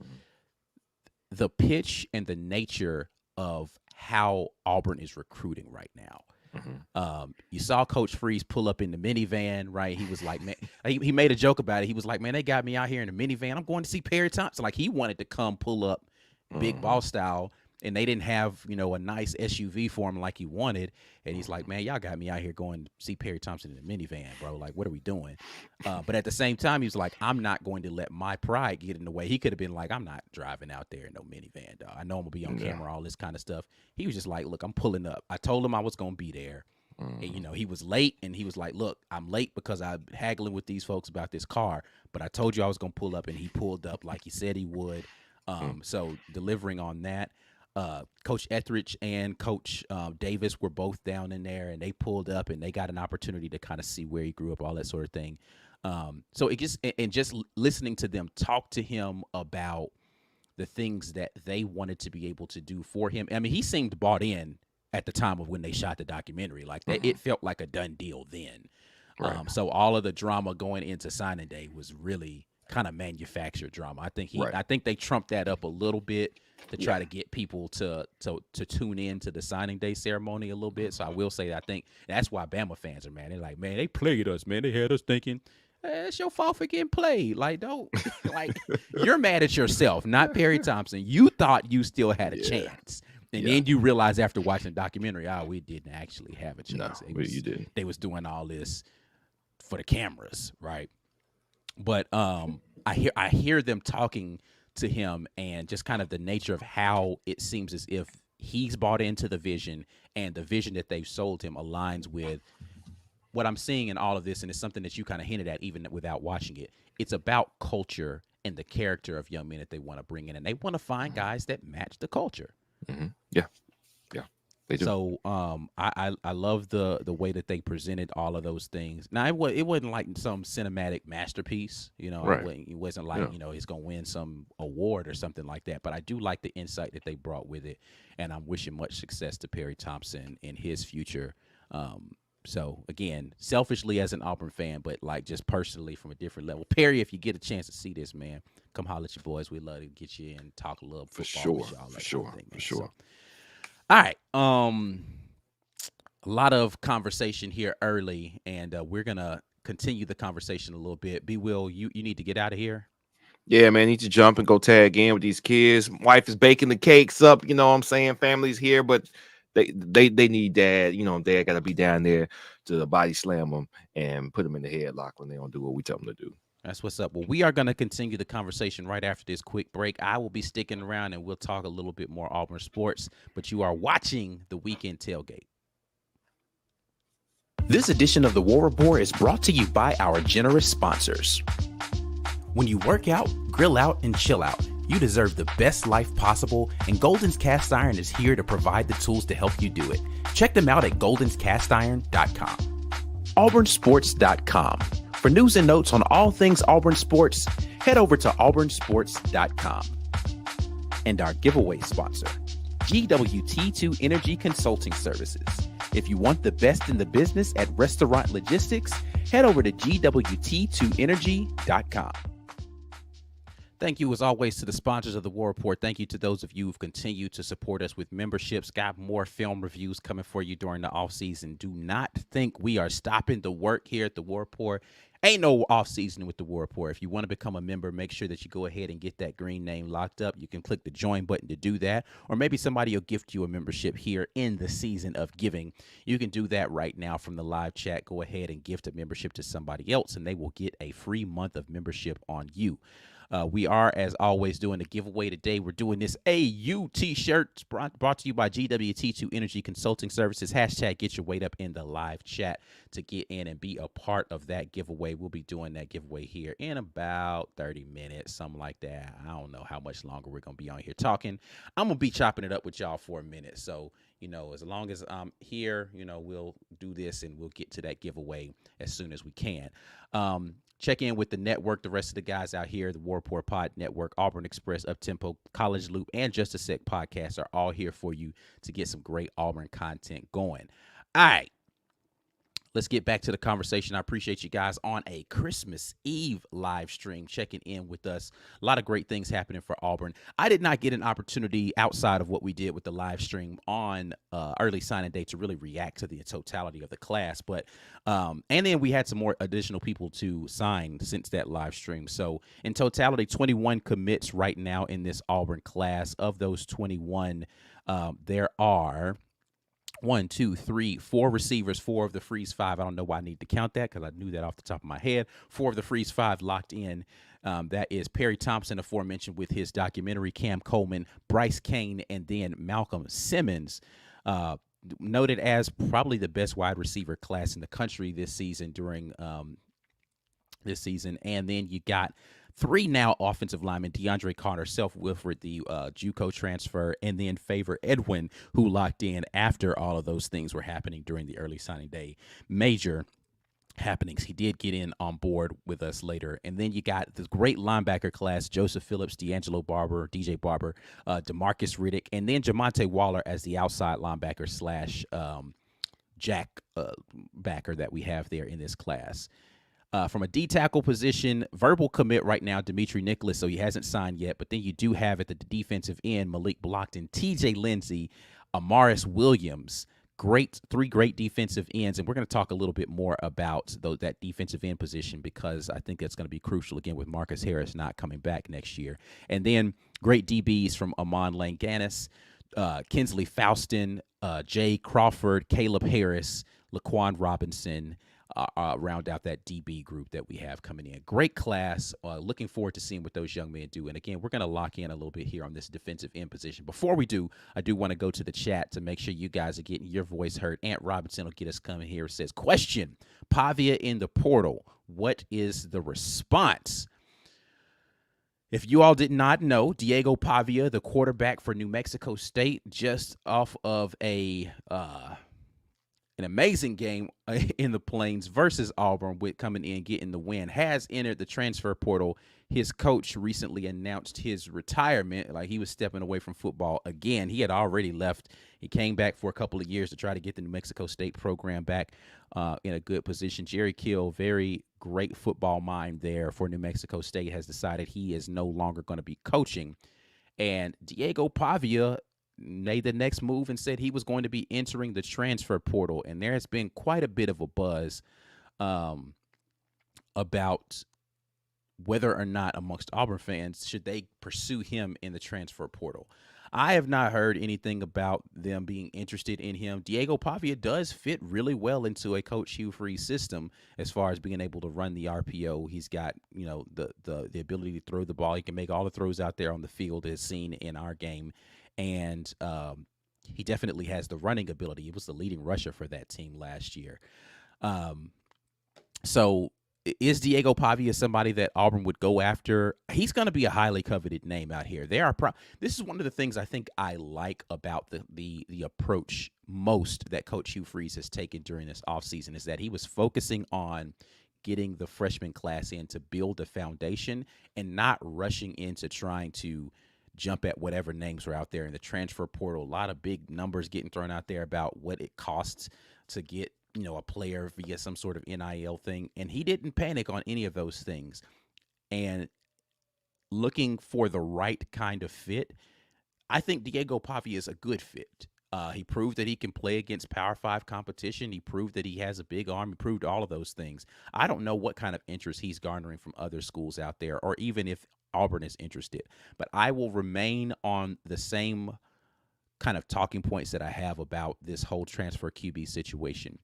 the pitch and the nature of how Auburn is recruiting right now. You saw Coach Freeze pull up in the minivan, right? He was like, man, he made a joke about it. He was like, man, they got me out here in the minivan. I'm going to see Perry Thompson. Like, he wanted to come pull up big ball style, and they didn't have, you know, a nice SUV for him like he wanted. And he's like, man, y'all got me out here going to see Perry Thompson in the minivan, bro. Like, what are we doing? But at the same time, he was like, I'm not going to let my pride get in the way. He could have been like, I'm not driving out there in no minivan, dog. I know I'm going to be on camera, all this kind of stuff. He was just like, look, I'm pulling up. I told him I was going to be there. And, you know, he was late, and he was like, look, I'm late because I'm haggling with these folks about this car. But I told you I was going to pull up, and he pulled up like he said he would. So delivering on that. Coach Etheridge and Coach Davis were both down in there, and they pulled up, and they got an opportunity to kind of see where he grew up, all that sort of thing. So it just listening to them talk to him about the things that they wanted to be able to do for him. I mean, he seemed bought in at the time of when they shot the documentary. Like, that, it felt like a done deal then. So all of the drama going into signing day was really kind of manufactured drama. I think they trumped that up a little bit to try to get people to tune in to the signing day ceremony a little bit. So I will say that I think that's why Bama fans are mad. They're like, man, they played us, man. They had us thinking, it's your fault for getting played. Like, don't, like, you're mad at yourself, not Perry Thompson. You thought you still had a chance. And then you realize after watching the documentary, we didn't actually have a chance. No, you didn't. They was doing all this for the cameras, right? But I hear them talking to him, and just kind of the nature of how it seems as if he's bought into the vision, and the vision that they've sold him aligns with what I'm seeing in all of this. And it's something that you kind of hinted at even without watching it. It's about culture and the character of young men that they want to bring in, and they want to find guys that match the culture. Yeah, they do. So I love the way that they presented all of those things. Now, it wasn't like some cinematic masterpiece, you know. It wasn't like, you know, he's gonna win some award or something like that. But I do like the insight that they brought with it, and I'm wishing much success to Perry Thompson in his future. So again, selfishly as an Auburn fan, but like just personally from a different level. Perry, if you get a chance to see this, man, come holler at your boys. We'd love to get you in and talk a little football with y'all. For sure. So, all right. A lot of conversation here early, and we're gonna continue the conversation a little bit. B. Will, you need to get out of here. Yeah, man, need to jump and go tag in with these kids. Wife is baking the cakes up, you know what I'm saying? Family's here, but they need dad. You know, dad got to be down there to body slam them and put them in the headlock when they don't do what we tell them to do. That's what's up. Well, we are going to continue the conversation right after this quick break. I will be sticking around, and we'll talk a little bit more Auburn sports, but you are watching the Weekend Tailgate. This edition of the War Report is brought to you by our generous sponsors. When you work out, grill out, and chill out, you deserve the best life possible, and Golden's Cast Iron is here to provide the tools to help you do it. Check them out at goldenscastiron.com. auburnsports.com. For news and notes on all things Auburn sports, head over to auburnsports.com. And our giveaway sponsor, GWT2 Energy Consulting Services. If you want the best in the business at restaurant logistics, head over to gwt2energy.com. Thank you, as always, to the sponsors of the War Report. Thank you to those of you who've continued to support us with memberships. Got more film reviews coming for you during the off season. Do not think we are stopping the work here at the War Report. Ain't no off season with the War Report. If you want to become a member, make sure that you go ahead and get that green name locked up. You can click the join button to do that, or maybe somebody will gift you a membership here in the season of giving. You can do that right now from the live chat. Go ahead and gift a membership to somebody else, and they will get a free month of membership on you. We are, as always, doing a giveaway today. We're doing this AU t-shirt brought to you by GWT2 Energy Consulting Services. Hashtag get your weight up in the live chat to get in and be a part of that giveaway. We'll be doing that giveaway here in about 30 minutes, something like that. I don't know how much longer we're going to be on here talking. I'm going to be chopping it up with y'all for a minute. So, as long as I'm here, we'll do this and we'll get to that giveaway as soon as we can. Check in with the network, the rest of the guys out here, the War Report Pod Network, Auburn Express, Uptempo, College Loop, and Just a Sec podcasts are all here for you to get some great Auburn content going. All right. Let's get back to the conversation. I appreciate you guys on a Christmas Eve live stream checking in with us. A lot of great things happening for Auburn. I did not get an opportunity outside of what we did with the live stream on early signing day to really react to the totality of the class. But and then we had some more additional people to sign since that live stream. So in totality, 21 commits right now in this Auburn class. Of those 21, there are 4 receivers, 4 of the Freeze 5. I don't know why I need to count that because I knew that off the top of my head. 4 of the Freeze 5 locked in. That is Perry Thompson, aforementioned, with his documentary, Cam Coleman, Bryce Kane, and then Malcolm Simmons, noted as probably the best wide receiver class in the country this season during this season. And then you got 3 now offensive linemen: DeAndre Carter, Wilfred, the JUCO transfer, and then Favor Edwin, who locked in after all of those things were happening during the early signing day major happenings. He did get in on board with us later. And then you got this great linebacker class: Joseph Phillips, D'Angelo Barber, DJ Barber, DeMarcus Riddick, and then Jamonte Waller as the outside linebacker slash jack backer that we have there in this class. From a D tackle position, verbal commit right now, Dimitri Nicholas, so he hasn't signed yet. But then you do have at the defensive end Malik Blockton, TJ Lindsey, Amaris Williams. 3 great defensive ends. And we're going to talk a little bit more about that defensive end position because I think that's going to be crucial, again, with Marcus Harris not coming back next year. And then great DBs from Amon Langanis, Kinsley Faustin, Jay Crawford, Caleb Harris, Laquan Robinson, round out that DB group that we have coming in. Great class. Looking forward to seeing what those young men do. And again, we're going to lock in a little bit here on this defensive end position. Before we do, I do want to go to the chat to make sure you guys are getting your voice heard. Ant Robinson will get us coming here. It says, question: Pavia in the portal. What is the response? If you all did not know, Diego Pavia, the quarterback for New Mexico State, just off of an amazing game in the Plains versus Auburn, with coming in, getting the win, has entered the transfer portal. His coach recently announced his retirement, like he was stepping away from football again. He had already left. He came back for a couple of years to try to get the New Mexico State program back in a good position. Jerry Kill, very great football mind there for New Mexico State, has decided he is no longer going to be coaching. And Diego Pavia made the next move and said he was going to be entering the transfer portal. And there has been quite a bit of a buzz about whether or not amongst Auburn fans should they pursue him in the transfer portal. I have not heard anything about them being interested in him. Diego Pavia does fit really well into a Coach Hugh Freeze system as far as being able to run the RPO. He's got, the ability to throw the ball. He can make all the throws out there on the field as seen in our game. And he definitely has the running ability. He was the leading rusher for that team last year. So is Diego Pavia somebody that Auburn would go after? He's going to be a highly coveted name out here. This is one of the things I think I like about the approach most that Coach Hugh Freeze has taken during this offseason, is that he was focusing on getting the freshman class in to build a foundation and not rushing into trying to jump at whatever names were out there in the transfer portal. A lot of big numbers getting thrown out there about what it costs to get, a player via some sort of NIL thing. And he didn't panic on any of those things. And looking for the right kind of fit, I think Diego Pavia is a good fit. He proved that he can play against Power 5 competition. He proved that he has a big arm. He proved all of those things. I don't know what kind of interest he's garnering from other schools out there, or even if Auburn is interested. But I will remain on the same kind of talking points that I have about this whole transfer QB situation.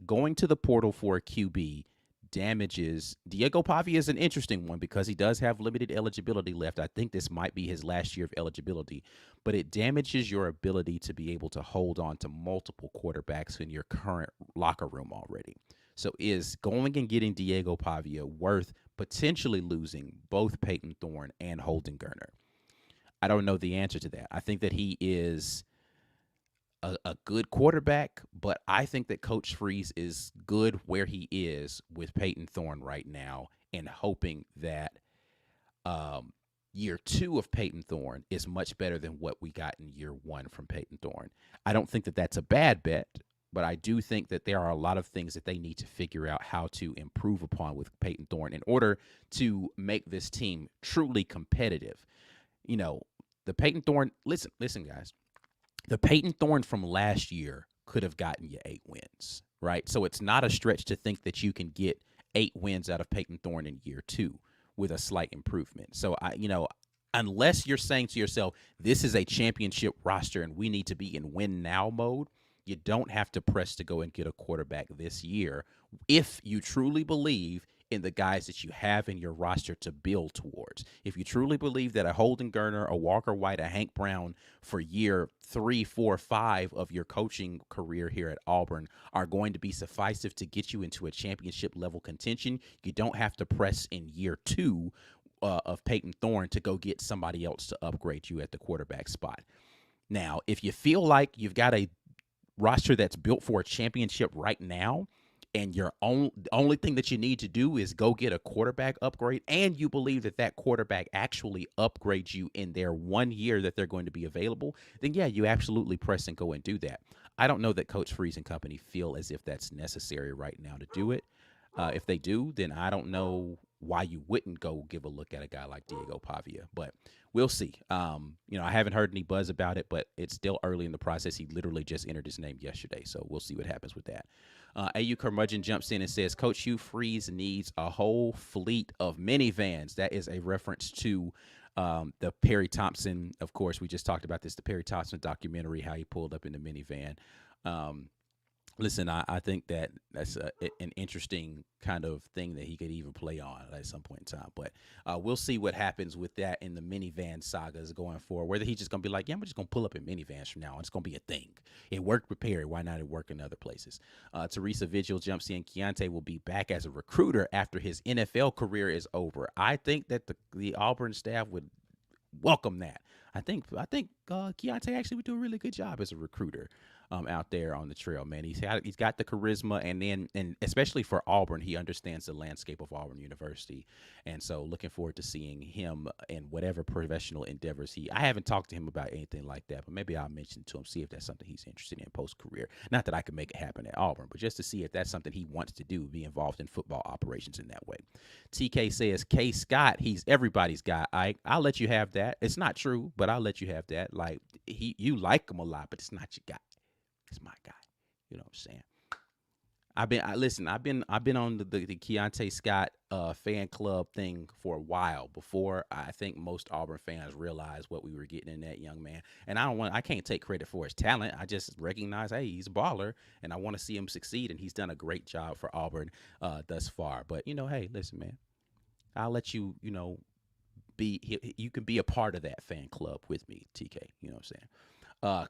Going to the portal for a QB damages Diego Pavia is an interesting one because he does have limited eligibility left. I think this might be his last year of eligibility, but it damages your ability to be able to hold on to multiple quarterbacks in your current locker room already. So is going and getting Diego Pavia worth potentially losing both Peyton Thorne and Holden Geriner? I don't know the answer to that. I think that he is a good quarterback, but I think that Coach Freeze is good where he is with Peyton Thorne right now, and hoping that year 2 of Peyton Thorne is much better than what we got in year 1 from Peyton Thorne. I don't think that that's a bad bet, but I do think that there are a lot of things that they need to figure out how to improve upon with Peyton Thorne in order to make this team truly competitive. You know, the Peyton Thorne, listen, guys. The Peyton Thorne from last year could have gotten you 8 wins, right? So it's not a stretch to think that you can get 8 wins out of Peyton Thorne in year 2 with a slight improvement. So, unless you're saying to yourself, this is a championship roster and we need to be in win now mode, you don't have to press to go and get a quarterback this year if you truly believe in the guys that you have in your roster to build towards. If you truly believe that a Holden Geriner, a Walker White, a Hank Brown for year 3, 4, 5 of your coaching career here at Auburn are going to be sufficient to get you into a championship level contention, you don't have to press in year 2 of Peyton Thorne to go get somebody else to upgrade you at the quarterback spot. Now, if you feel like you've got a roster that's built for a championship right now, and your only thing that you need to do is go get a quarterback upgrade, and you believe that that quarterback actually upgrades you in their 1 year that they're going to be available, then yeah, you absolutely press and go and do that. I don't know that Coach Freeze and company feel as if that's necessary right now to do it. If they do, then I don't know why you wouldn't go give a look at a guy like Diego Pavia, but we'll see. I haven't heard any buzz about it, but it's still early in the process. He literally just entered his name yesterday, so we'll see what happens with that. AU Curmudgeon jumps in and says, Coach Hugh Freeze needs a whole fleet of minivans. That is a reference to the Perry Thompson. Of course, we just talked about this, the Perry Thompson documentary, how he pulled up in the minivan. Listen, I think that that's an interesting kind of thing that he could even play on at some point in time. But we'll see what happens with that in the minivan sagas going forward. Whether he's just going to be like, yeah, I'm just going to pull up in minivans from now on. It's going to be a thing. It worked with Perry. Why not it work in other places? Teresa Vigil jumps in. Keionte will be back as a recruiter after his NFL career is over. I think that the Auburn staff would welcome that. I think Keionte actually would do a really good job as a recruiter out there on the trail, man. He's got the charisma, and especially for Auburn, he understands the landscape of Auburn University, and so looking forward to seeing him in whatever professional endeavors I haven't talked to him about anything like that, but maybe I'll mention it to him, see if that's something he's interested in post-career. Not that I can make it happen at Auburn, but just to see if that's something he wants to do, be involved in football operations in that way. TK says, K. Scott, he's everybody's guy. I'll let you have that. It's not true, but I'll let you have that. Like, you like him a lot, but it's not your guy. It's my guy. You know what I'm saying? I've been on the Keionte Scott fan club thing for a while before I think most Auburn fans realized what we were getting in that young man. And I can't take credit for his talent. I just recognize, hey, he's a baller, and I want to see him succeed. And he's done a great job for Auburn thus far. But hey, listen, man, I'll let you, you can be a part of that fan club with me, TK. You know what I'm saying?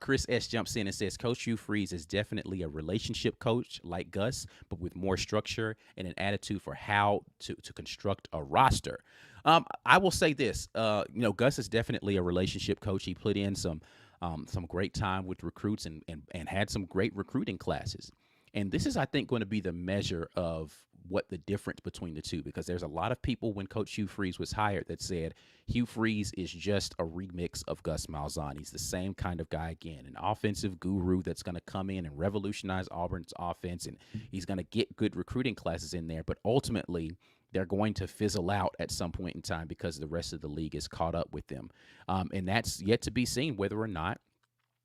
Chris S. jumps in and says, Coach Hugh Freeze is definitely a relationship coach like Gus, but with more structure and an attitude for how to construct a roster. I will say this, Gus is definitely a relationship coach. He put in some great time with recruits and had some great recruiting classes. And this is, I think, going to be the measure of what the difference between the two, because there's a lot of people when Coach Hugh Freeze was hired that said Hugh Freeze is just a remix of Gus Malzahn. He's the same kind of guy again, an offensive guru that's going to come in and revolutionize Auburn's offense, and he's going to get good recruiting classes in there. But ultimately, they're going to fizzle out at some point in time because the rest of the league is caught up with them. And that's yet to be seen whether or not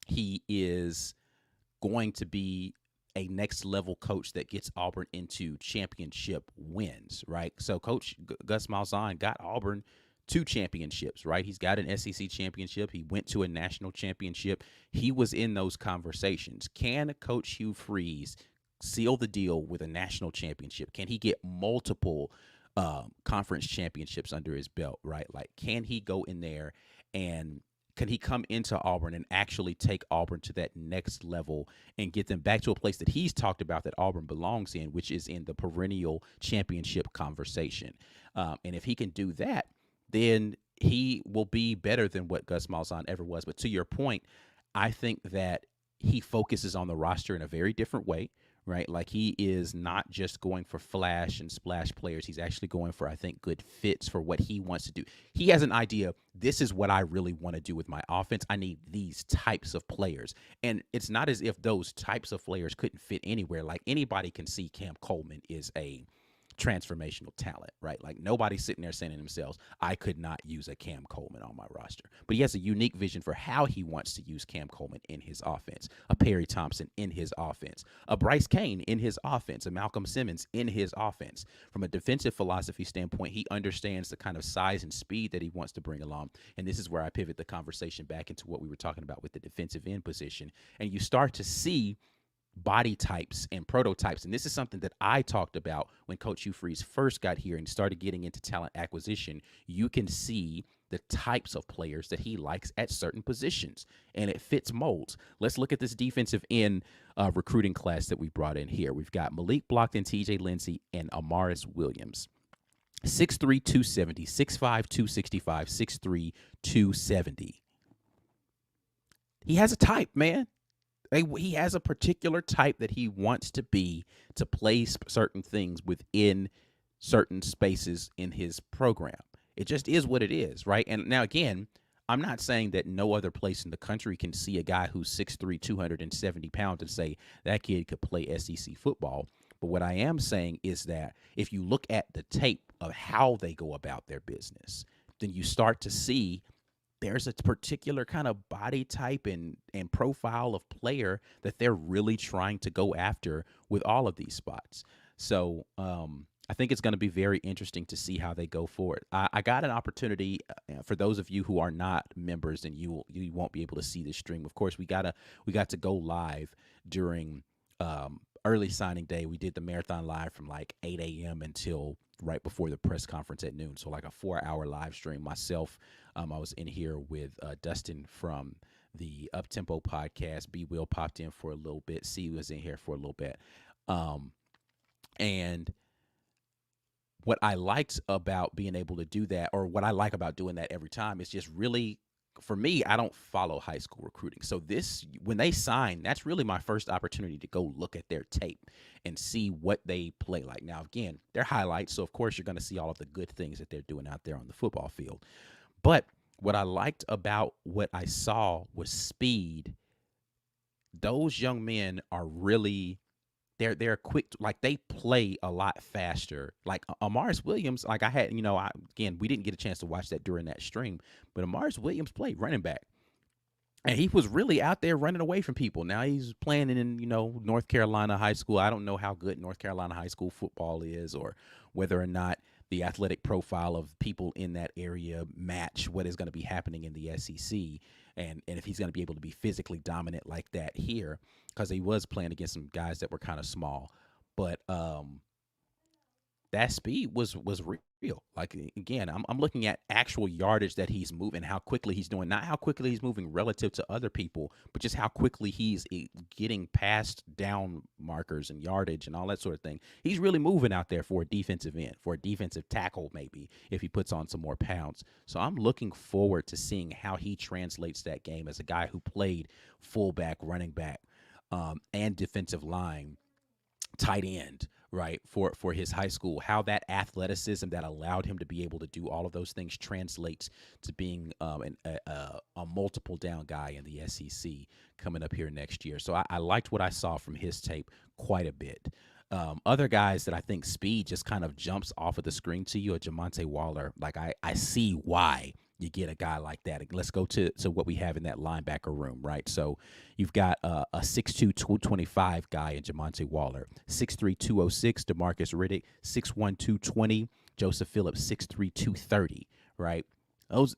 he is going to be a next level coach that gets Auburn into championship wins, right? So Coach Gus Malzahn got Auburn 2 championships, right? He's got an SEC championship. He went to a national championship. He was in those conversations. Can Coach Hugh Freeze seal the deal with a national championship? Can he get multiple conference championships under his belt, right? Like, can he go in there and can he come into Auburn and actually take Auburn to that next level and get them back to a place that he's talked about that Auburn belongs in, which is in the perennial championship conversation? And if he can do that, then he will be better than what Gus Malzahn ever was. But to your point, I think that he focuses on the roster in a very different way, right? Like, he is not just going for flash and splash players. He's actually going for, I think, good fits for what he wants to do. He has an idea. This is what I really want to do with my offense. I need these types of players. And it's not as if those types of players couldn't fit anywhere. Like, anybody can see Cam Coleman is a transformational talent, right? Like, nobody's sitting there saying to themselves, I could not use a Cam Coleman on my roster. But he has a unique vision for how he wants to use Cam Coleman in his offense, a Perry Thompson in his offense, a Bryce Kane in his offense, a Malcolm Simmons in his offense. From a defensive philosophy standpoint, he understands the kind of size and speed that he wants to bring along. And this is where I pivot the conversation back into what we were talking about with the defensive end position. And you start to see body types and prototypes. And this is something that I talked about when Coach Hugh Freeze first got here and started getting into talent acquisition. You can see the types of players that he likes at certain positions, and it fits molds. Let's look at this defensive end recruiting class that we brought in here. We've got Malik Blockton, TJ Lindsey, and Amaris Williams. 6'3", 270, 6'5", 265, 6'3", 270. He has a type, man. He has a particular type that he wants to be to play certain things within certain spaces in his program. It just is what it is, right? And now, again, I'm not saying that no other place in the country can see a guy who's 6'3", 270 pounds and say that kid could play SEC football. But what I am saying is that if you look at the tape of how they go about their business, then you start to see there's a particular kind of body type and profile of player that they're really trying to go after with all of these spots. So I think it's going to be very interesting to see how they go forward. I got an opportunity for those of you who are not members and you won't be able to see this stream. Of course, we got to go live during early signing day. We did the marathon live from like 8 a.m. until right before the press conference at noon. So like a 4-hour live stream. Myself, I was in here with Dustin from the Uptempo podcast. B Will popped in for a little bit. C was in here for a little bit. And what I liked about being able to do that, or what I like about doing that every time, is just really, for me, I don't follow high school recruiting. So this, when they sign, that's really my first opportunity to go look at their tape and see what they play like. Now, again, they're highlights, so of course you're going to see all of the good things that they're doing out there on the football field. But what I liked about what I saw was speed. Those young men are really, they're quick, like they play a lot faster. Like Amaris Williams, like I had, again, we didn't get a chance to watch that during that stream, but Amaris Williams played running back. And he was really out there running away from people. Now he's playing in, North Carolina high school. I don't know how good North Carolina high school football is, or whether or not the athletic profile of people in that area match what is going to be happening in the SEC, and if he's going to be able to be physically dominant like that here, because he was playing against some guys that were kind of small. But that speed was real. Like, again, I'm looking at actual yardage that he's moving, how quickly he's doing, not how quickly he's moving relative to other people, but just how quickly he's getting past down markers and yardage and all that sort of thing. He's really moving out there for a defensive end, for a defensive tackle, maybe, if he puts on some more pounds. So I'm looking forward to seeing how he translates that game as a guy who played fullback, running back, and defensive line, tight end, right, for his high school, how that athleticism that allowed him to be able to do all of those things translates to being a multiple down guy in the SEC coming up here next year. So I liked what I saw from his tape quite a bit. Other guys that I think speed just kind of jumps off of the screen to you are Jamonte Waller. Like I see why you get a guy like that. Let's go to what we have in that linebacker room, right? So you've got a 6'2", 225 guy in Jamonte Waller, 6'3", 206, DeMarcus Riddick, 6'1", 220, Joseph Phillips, 6'3", 230, right? Those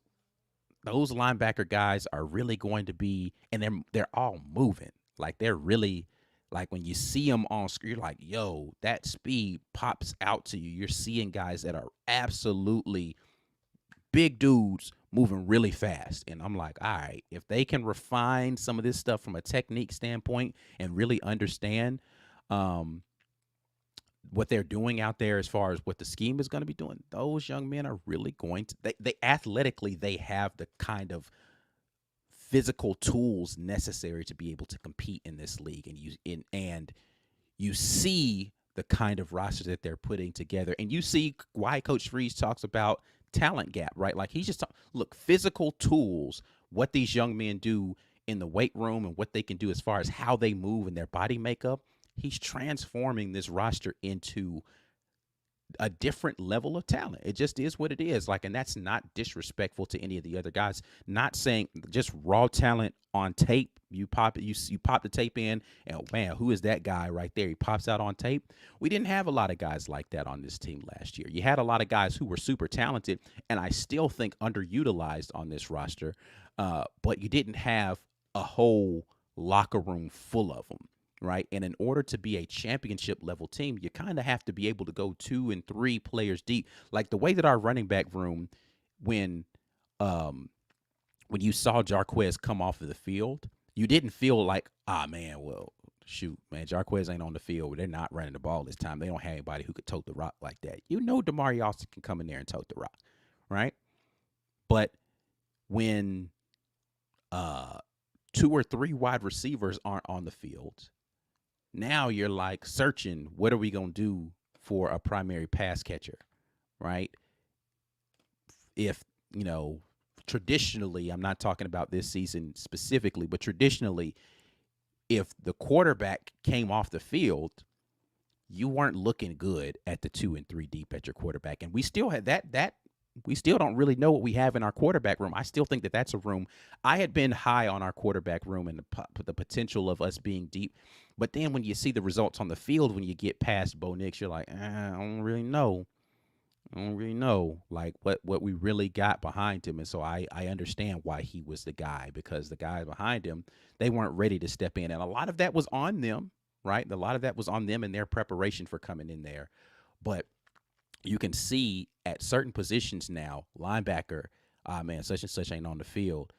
linebacker guys are really going to be, and they're all moving. Like they're really, like when you see them on screen, you're like, yo, that speed pops out to you. You're seeing guys that are absolutely big dudes moving really fast. And I'm like, all right, if they can refine some of this stuff from a technique standpoint and really understand what they're doing out there as far as what the scheme is going to be doing, those young men are really going to, they athletically, they have the kind of physical tools necessary to be able to compete in this league. And you see the kind of roster that they're putting together, and you see why Coach Freeze talks about talent gap, right? Like he's just look, physical tools, what these young men do in the weight room and what they can do as far as how they move and their body makeup. He's transforming this roster into a different level of talent. It just is what it is. Like, and that's not disrespectful to any of the other guys. Not saying just raw talent on tape. You pop it, you pop the tape in, and oh, man, who is that guy right there? He pops out on tape. We didn't have a lot of guys like that on this team last year. You had a lot of guys who were super talented, and I still think underutilized on this roster. But you didn't have a whole locker room full of them. Right. And in order to be a championship level team, you kind of have to be able to go 2 and 3 players deep. Like the way that our running back room, when you saw Jarquez come off of the field, you didn't feel like, man, well, shoot, man, Jarquez ain't on the field. They're not running the ball this time. They don't have anybody who could tote the rock like that. You know, Damari Austin can come in there and tote the rock. Right. But when 2 or 3 wide receivers aren't on the field, now you're like searching, what are we going to do for a primary pass catcher, right? If, you know, traditionally, I'm not talking about this season specifically, but traditionally, if the quarterback came off the field, you weren't looking good at the 2 and 3 deep at your quarterback. And we still had that we still don't really know what we have in our quarterback room. I still think that that's a room. I had been high on our quarterback room and the potential of us being deep. But then when you see the results on the field, when you get past Bo Nix, you're like, I don't really know. I don't really know like what we really got behind him. And so I understand why he was the guy, because the guys behind him, they weren't ready to step in. And a lot of that was on them, right? A lot of that was on them and their preparation for coming in there. But you can see at certain positions now, linebacker, man, such and such ain't on the field.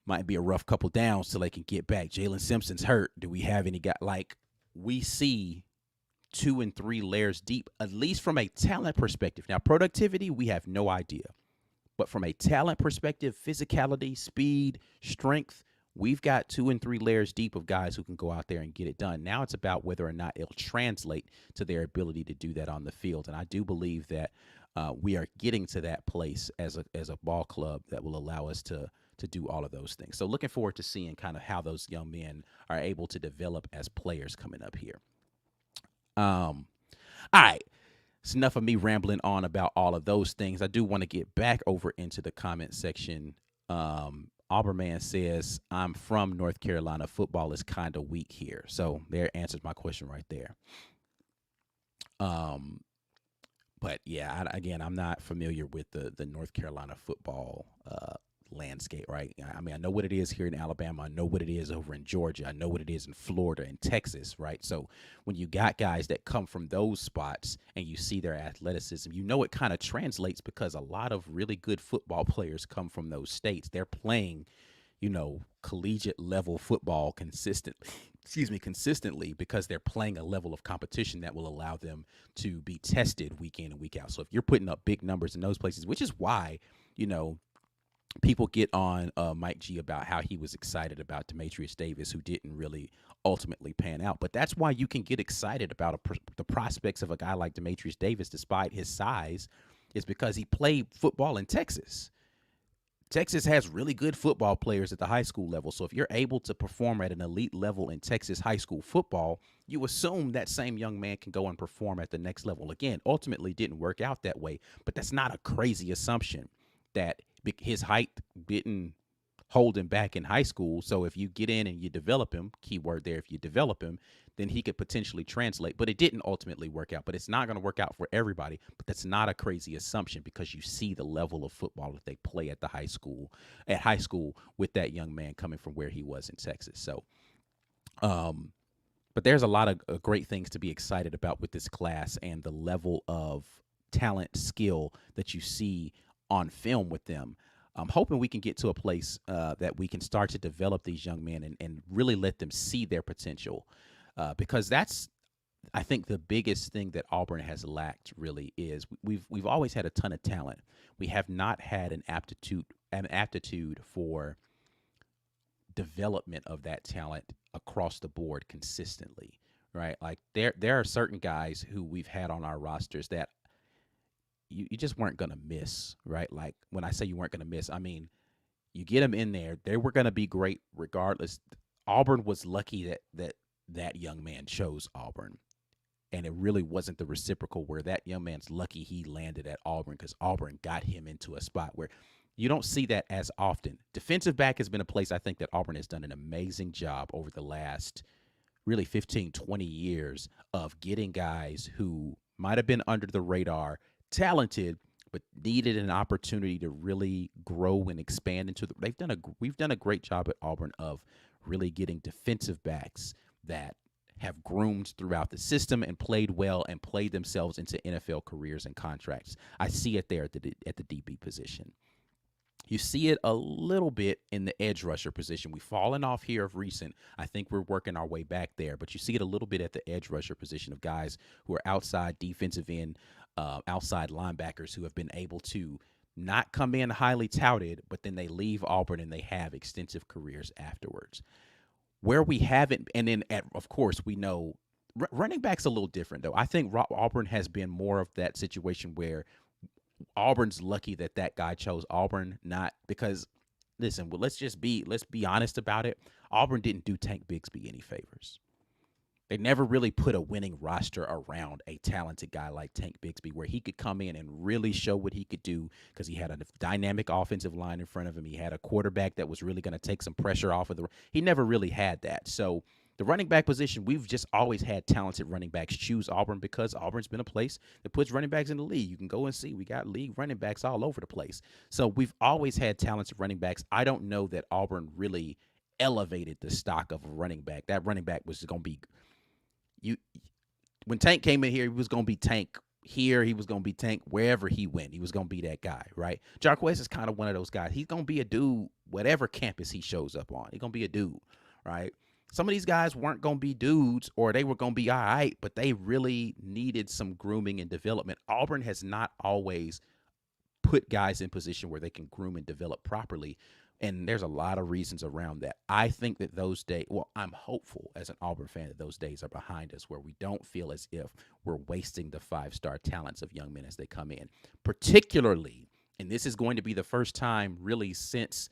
Might be a rough couple downs till they can get back. Jalen Simpson's hurt. Do we have any guy? Like, we see 2 and 3 layers deep, at least from a talent perspective. Now, productivity, we have no idea. But from a talent perspective, physicality, speed, strength, we've got 2 and 3 layers deep of guys who can go out there and get it done. Now it's about whether or not it'll translate to their ability to do that on the field. And I do believe that we are getting to that place as a ball club that will allow us to do all of those things. So looking forward to seeing kind of how those young men are able to develop as players coming up here. All right. It's enough of me rambling on about all of those things. I do want to get back over into the comment section. Auburn Man says, I'm from North Carolina. Football is kind of weak here. So there answers my question right there. But yeah, again, I'm not familiar with the North Carolina football landscape, right? I mean, I know what it is here in Alabama. I know what it is over in Georgia. I know what it is in Florida and Texas, right? So when you got guys that come from those spots and you see their athleticism, you know it kind of translates, because a lot of really good football players come from those states. They're playing, you know, collegiate level football consistently, because they're playing a level of competition that will allow them to be tested week in and week out. So if you're putting up big numbers in those places, which is why, you know, people get on Mike G about how he was excited about Demetrius Davis, who didn't really ultimately pan out. But that's why you can get excited about the prospects of a guy like Demetrius Davis, despite his size, is because he played football in Texas. Texas has really good football players at the high school level. So if you're able to perform at an elite level in Texas high school football, you assume that same young man can go and perform at the next level. Again, ultimately didn't work out that way, but that's not a crazy assumption that his height didn't hold him back in high school. So if you get in and you develop him, keyword there, if you develop him, then he could potentially translate. But it didn't ultimately work out. But it's not going to work out for everybody. But that's not a crazy assumption because you see the level of football that they play at high school with that young man coming from where he was in Texas. So, but there's a lot of great things to be excited about with this class and the level of talent, skill that you see on film with them. I'm hoping we can get to a place that we can start to develop these young men and really let them see their potential, because that's, I think, the biggest thing that Auburn has lacked. Really, is we've always had a ton of talent. We have not had an aptitude for development of that talent across the board consistently, right? Like there are certain guys who we've had on our rosters that you just weren't going to miss, right? Like when I say you weren't going to miss, I mean, you get them in there, they were going to be great regardless. Auburn was lucky that young man chose Auburn. And it really wasn't the reciprocal where that young man's lucky he landed at Auburn because Auburn got him into a spot where you don't see that as often. Defensive back has been a place I think that Auburn has done an amazing job over the last really 15, 20 years of getting guys who might have been under the radar, talented, but needed an opportunity to really grow and expand into the. We've done a great job at Auburn of really getting defensive backs that have groomed throughout the system and played well and played themselves into NFL careers and contracts. I see it there at the DB position. You see it a little bit in the edge rusher position. We've fallen off here of recent. I think we're working our way back there, but you see it a little bit at the edge rusher position of guys who are outside defensive end, outside linebackers who have been able to not come in highly touted, but then they leave Auburn and they have extensive careers afterwards. Where we haven't, and then of course we know running back's a little different though. I think Auburn has been more of that situation where Auburn's lucky that guy chose Auburn, not because, listen, well, let's be honest about it. Auburn didn't do Tank Bigsby any favors. They never really put a winning roster around a talented guy like Tank Bigsby where he could come in and really show what he could do because he had a dynamic offensive line in front of him. He had a quarterback that was really going to take some pressure off of he never really had that. So the running back position, we've just always had talented running backs choose Auburn because Auburn's been a place that puts running backs in the league. You can go and see we got league running backs all over the place. So we've always had talented running backs. I don't know that Auburn really elevated the stock of a running back. That running back was going to be when Tank came in here, he was going to be Tank here. He was going to be Tank wherever he went. He was going to be that guy, right? Jarquez is kind of one of those guys. He's going to be a dude whatever campus he shows up on. He's going to be a dude, right? Some of these guys weren't going to be dudes or they were going to be all right, but they really needed some grooming and development. Auburn has not always put guys in position where they can groom and develop properly. And there's a lot of reasons around that. I think that those days, well, I'm hopeful as an Auburn fan that those days are behind us where we don't feel as if we're wasting the five-star talents of young men as they come in. Particularly, and this is going to be the first time really since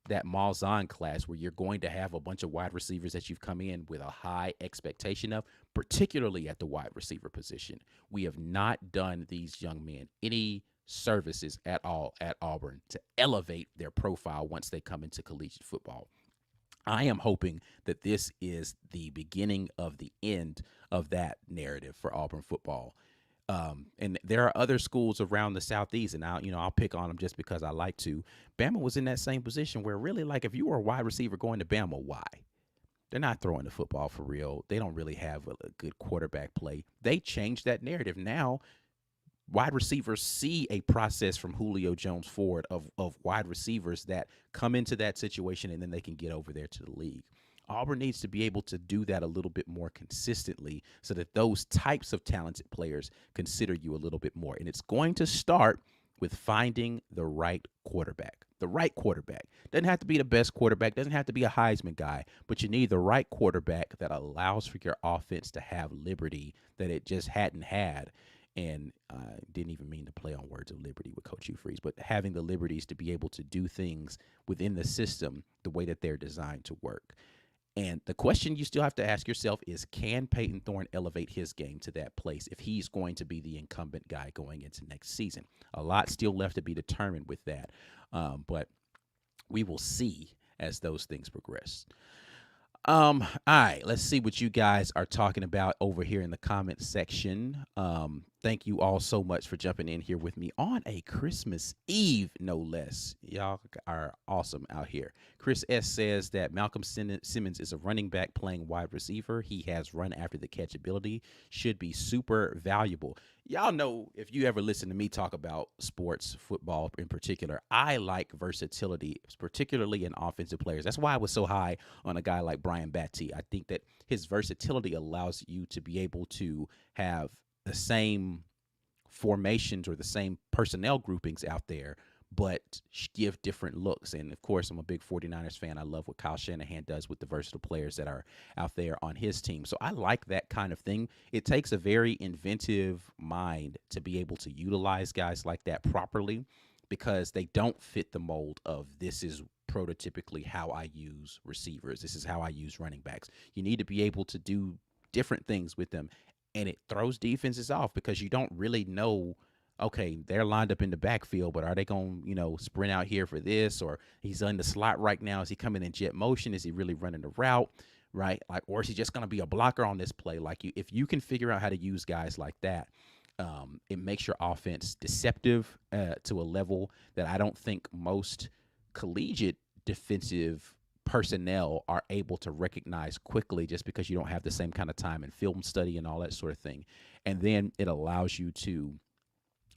that Malzahn class where you're going to have a bunch of wide receivers that you've come in with a high expectation of, particularly at the wide receiver position. We have not done these young men any services at all at Auburn to elevate their profile once they come into collegiate football. I am hoping that this is the beginning of the end of that narrative for Auburn football. And there are other schools around the Southeast, and I'll pick on them just because I like to. Bama was in that same position where really, like, if you were a wide receiver going to Bama, why? They're not throwing the football for real. They don't really have a good quarterback play. They changed that narrative. Now wide receivers see a process from Julio Jones forward of wide receivers that come into that situation and then they can get over there to the league. Auburn needs to be able to do that a little bit more consistently so that those types of talented players consider you a little bit more. And it's going to start with finding the right quarterback. The right quarterback. Doesn't have to be the best quarterback, doesn't have to be a Heisman guy, but you need the right quarterback that allows for your offense to have liberty that it just hadn't had. and didn't even mean to play on words of liberty with Coach Hugh Freeze, but having the liberties to be able to do things within the system the way that they're designed to work. And the question you still have to ask yourself is, can Peyton Thorne elevate his game to that place if he's going to be the incumbent guy going into next season? A lot still left to be determined with that, but we will see as those things progress. All right, let's see what you guys are talking about over here in the comment section. Thank you all so much for jumping in here with me on a Christmas Eve, no less. Y'all are awesome out here. Chris S. says that Malcolm Simmons is a running back playing wide receiver. He has run after the catch ability, should be super valuable. Y'all know, if you ever listen to me talk about sports, football in particular, I like versatility, particularly in offensive players. That's why I was so high on a guy like Brian Batty. I think that his versatility allows you to be able to have the same formations or the same personnel groupings out there, but give different looks. And of course, I'm a big 49ers fan. I love what Kyle Shanahan does with the versatile players that are out there on his team. So I like that kind of thing. It takes a very inventive mind to be able to utilize guys like that properly, because they don't fit the mold of, this is prototypically how I use receivers, this is how I use running backs. You need to be able to do different things with them. And it throws defenses off because you don't really know, okay, they're lined up in the backfield, but are they going to, sprint out here for this? Or he's in the slot right now. Is he coming in jet motion? Is he really running the route? Right? Like, or is he just going to be a blocker on this play? Like, if you can figure out how to use guys like that, it makes your offense deceptive to a level that I don't think most collegiate defensive personnel are able to recognize quickly, just because you don't have the same kind of time and film study and all that sort of thing. And then it allows you to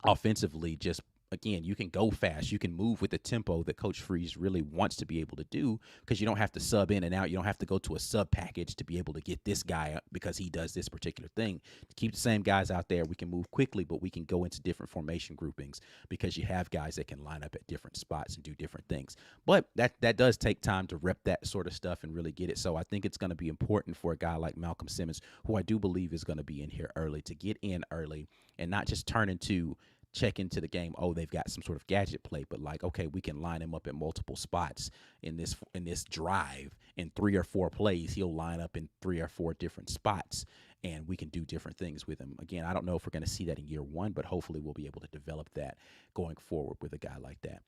offensively just, again, you can go fast. You can move with the tempo that Coach Freeze really wants to be able to do, because you don't have to sub in and out. You don't have to go to a sub package to be able to get this guy because he does this particular thing. To keep the same guys out there, we can move quickly, but we can go into different formation groupings because you have guys that can line up at different spots and do different things. But that does take time to rep that sort of stuff and really get it. So I think it's going to be important for a guy like Malcolm Simmons, who I do believe is going to be in here early, to get in early and not just turn into check into the game, oh, they've got some sort of gadget play, but like, okay, we can line him up at multiple spots in this drive. In 3 or 4 plays, he'll line up in 3 or 4 different spots, and we can do different things with him. Again, I don't know if we're going to see that in year 1, but hopefully we'll be able to develop that going forward with a guy like that.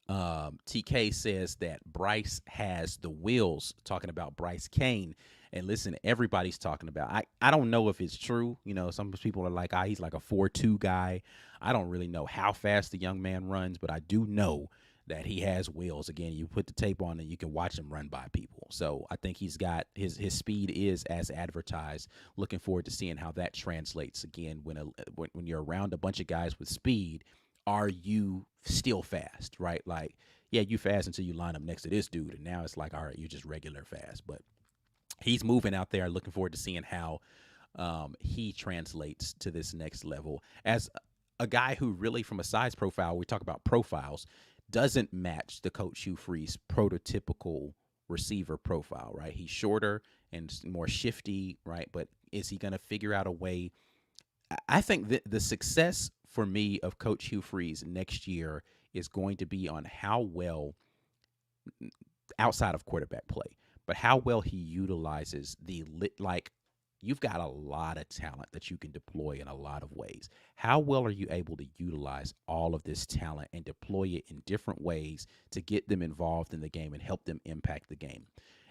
TK says that Bryce has the wheels, talking about Bryce Kane. And listen, everybody's talking about, I don't know if it's true. Some people are like, he's like a 4.2 guy. I don't really know how fast the young man runs, but I do know that he has wheels. Again, you put the tape on and you can watch him run by people. So I think he's got his speed is as advertised. Looking forward to seeing how that translates. Again, when you're around a bunch of guys with speed, are you still fast, right? Like, yeah, you fast until you line up next to this dude, and now it's like, all right, you're just regular fast. But he's moving out there. Looking forward to seeing how he translates to this next level as a guy who really, from a size profile, we talk about profiles, doesn't match the Coach Hugh Freeze prototypical receiver profile, right? He's shorter and more shifty, right? But is he going to figure out a way? I think that the success for me of Coach Hugh Freeze next year is going to be on how well, outside of quarterback play, but how well he utilizes you've got a lot of talent that you can deploy in a lot of ways. How well are you able to utilize all of this talent and deploy it in different ways to get them involved in the game and help them impact the game?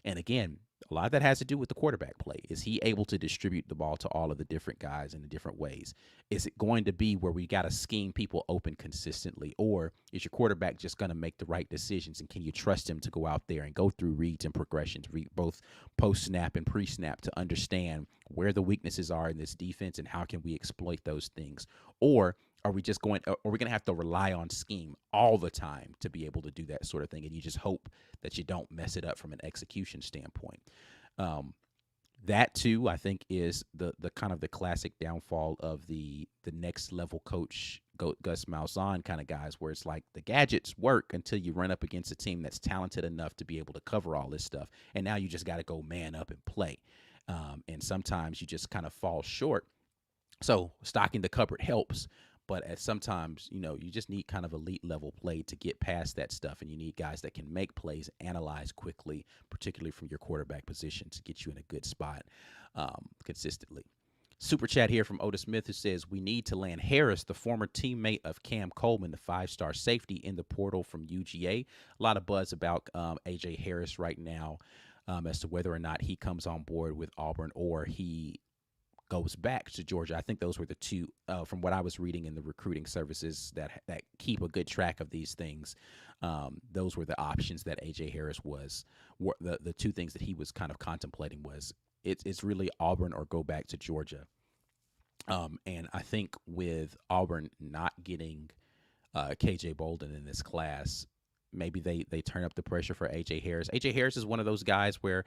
And again, a lot of that has to do with the quarterback play. Is he able to distribute the ball to all of the different guys in the different ways? Is it going to be where we got to scheme people open consistently? Or is your quarterback just going to make the right decisions? And can you trust him to go out there and go through reads and progressions, both post-snap and pre-snap, to understand where the weaknesses are in this defense and how can we exploit those things? Or are we going to have to rely on scheme all the time to be able to do that sort of thing? And you just hope that you don't mess it up from an execution standpoint. That too, I think, is the kind of the classic downfall of the next level coach, Gus Malzahn kind of guys, where it's like the gadgets work until you run up against a team that's talented enough to be able to cover all this stuff. And now you just got to go man up and play. And sometimes you just kind of fall short So stocking the cupboard helps, but at sometimes, you just need kind of elite level play to get past that stuff, and you need guys that can make plays, analyze quickly, particularly from your quarterback position, to get you in a good spot consistently. Super chat here from Otis Smith, who says, we need to land Harris, the former teammate of Cam Coleman, the 5-star safety in the portal from UGA. A lot of buzz about A.J. Harris right now as to whether or not he comes on board with Auburn or he goes back to Georgia. I think those were the two, from what I was reading in the recruiting services that keep a good track of these things. Those were the options that A.J. Harris was. The two things that he was kind of contemplating was it's really Auburn or go back to Georgia. And I think with Auburn not getting KJ Bolden in this class, maybe they turn up the pressure for A.J. Harris. A.J. Harris is one of those guys where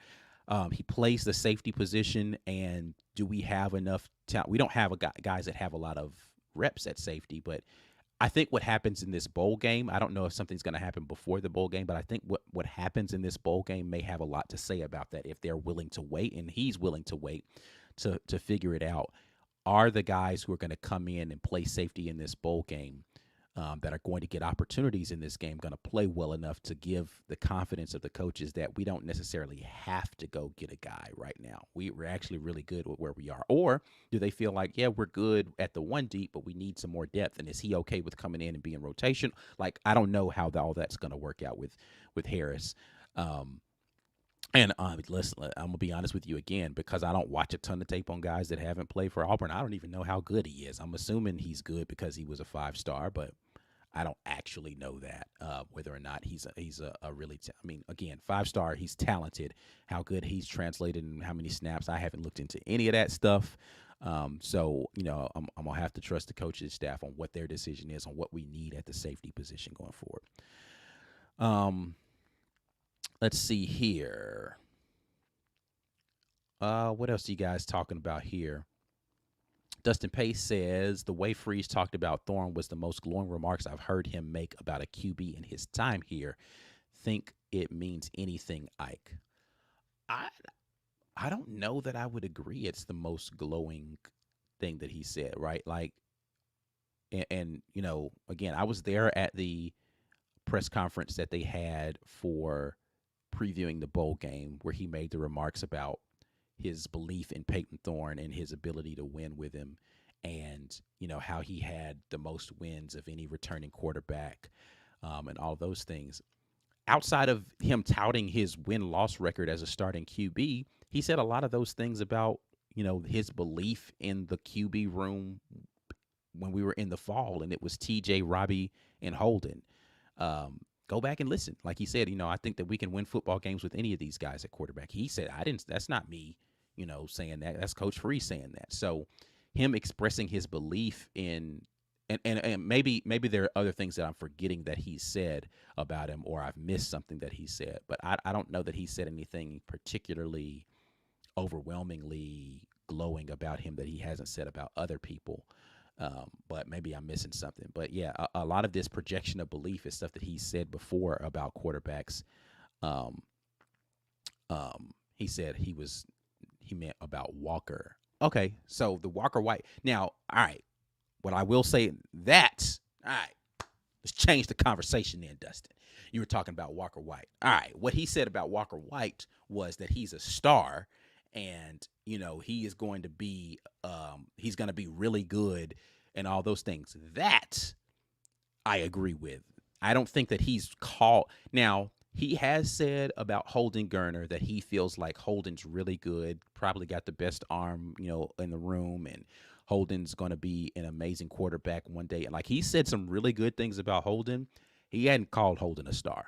he plays the safety position, and do we have enough talent? We don't have guys that have a lot of reps at safety, but I think what happens in this bowl game, I don't know if something's going to happen before the bowl game, but I think what happens in this bowl game may have a lot to say about that if they're willing to wait, and he's willing to wait to figure it out. Are the guys who are going to come in and play safety in this bowl game that are going to get opportunities in this game going to play well enough to give the confidence of the coaches that we don't necessarily have to go get a guy right now? We're actually really good with where we are. Or do they feel like, yeah, we're good at the 1 deep, but we need some more depth? And is he okay with coming in and being rotation? Like, I don't know how all that's going to work out with Harris. And listen, I'm going to be honest with you again, because I don't watch a ton of tape on guys that haven't played for Auburn. I don't even know how good he is. I'm assuming he's good because he was a 5-star, but I don't actually know that, whether or not he's a really again, 5-star, he's talented. How good he's translated and how many snaps, I haven't looked into any of that stuff. So, I'm going to have to trust the coaching staff on what their decision is on what we need at the safety position going forward. Let's see here. What else are you guys talking about here? Dustin Pace says, the way Freeze talked about Thorne was the most glowing remarks I've heard him make about a QB in his time here. Think it means anything, Ike? I don't know that I would agree it's the most glowing thing that he said, right? Like, and again, I was there at the press conference that they had for previewing the bowl game where he made the remarks about his belief in Peyton Thorne and his ability to win with him, and how he had the most wins of any returning quarterback, and all those things. Outside of him touting his win-loss record as a starting QB, he said a lot of those things about his belief in the QB room when we were in the fall, and it was TJ, Robbie, and Holden. Go back and listen. Like he said, I think that we can win football games with any of these guys at quarterback. He said, that's not me, saying that. That's Coach Freeze saying that. So him expressing his belief in, and maybe there are other things that I'm forgetting that he said about him, or I've missed something that he said, but I don't know that he said anything particularly overwhelmingly glowing about him that he hasn't said about other people. But maybe I'm missing something. But yeah, a lot of this projection of belief is stuff that he said before about quarterbacks. He said he meant about Walker. Okay, so the Walker White. Now, all right, what I will say that, all right, let's change the conversation then, Dustin. You were talking about Walker White. All right, what he said about Walker White was that he's a star, and he is going to be he's going to be really good and all those things. That I agree with. I don't think that he's called. Now, he has said about Holden Geriner that he feels like Holden's really good, probably got the best arm, in the room, and Holden's going to be an amazing quarterback one day. And like, he said some really good things about Holden. He hadn't called Holden a star.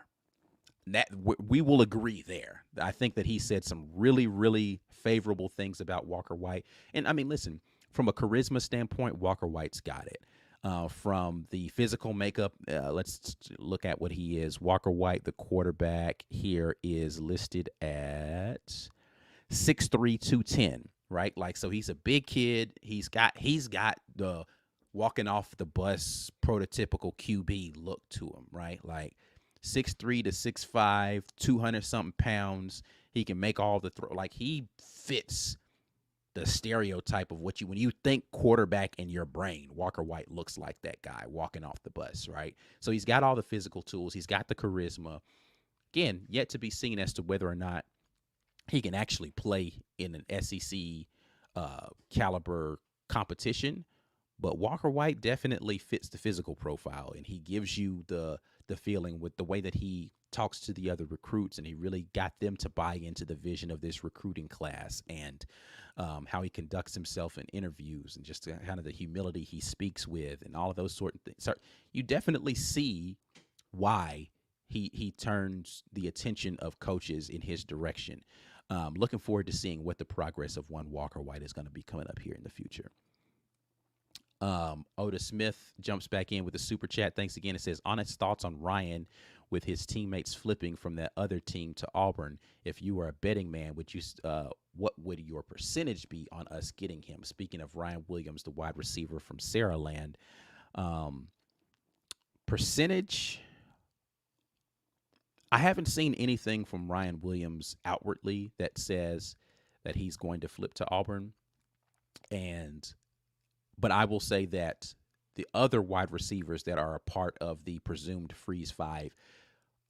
That we will agree there. I think that he said some really, really favorable things about Walker White. And I mean, listen, from a charisma standpoint, Walker White's got it. From the physical makeup, let's look at what he is. Walker White, the quarterback here, is listed at 6'3", 210, right? Like, so he's a big kid. He's got the walking off the bus prototypical QB look to him, right? Like 6'3" to 6'5", 200-something pounds. He can make all the throw. Like, he fits stereotype of what when you think quarterback in your brain, Walker White looks like that guy walking off the bus, right? So he's got all the physical tools, he's got the charisma. Again, yet to be seen as to whether or not he can actually play in an SEC caliber competition. But Walker White definitely fits the physical profile, and he gives you the feeling with the way that he talks to the other recruits, and he really got them to buy into the vision of this recruiting class, and how he conducts himself in interviews, and just kind of the humility he speaks with, and all of those sort of things. So you definitely see why he turns the attention of coaches in his direction. Looking forward to seeing what the progress of one Walker White is going to be coming up here in the future. Oda Smith jumps back in with a super chat. Thanks again. It says, honest thoughts on Ryan with his teammates flipping from that other team to Auburn. If you were a betting man, would you what would your percentage be on us getting him? Speaking of Ryan Williams, the wide receiver from Saraland, percentage, I haven't seen anything from Ryan Williams outwardly that says that he's going to flip to Auburn. But I will say that the other wide receivers that are a part of the presumed Freeze 5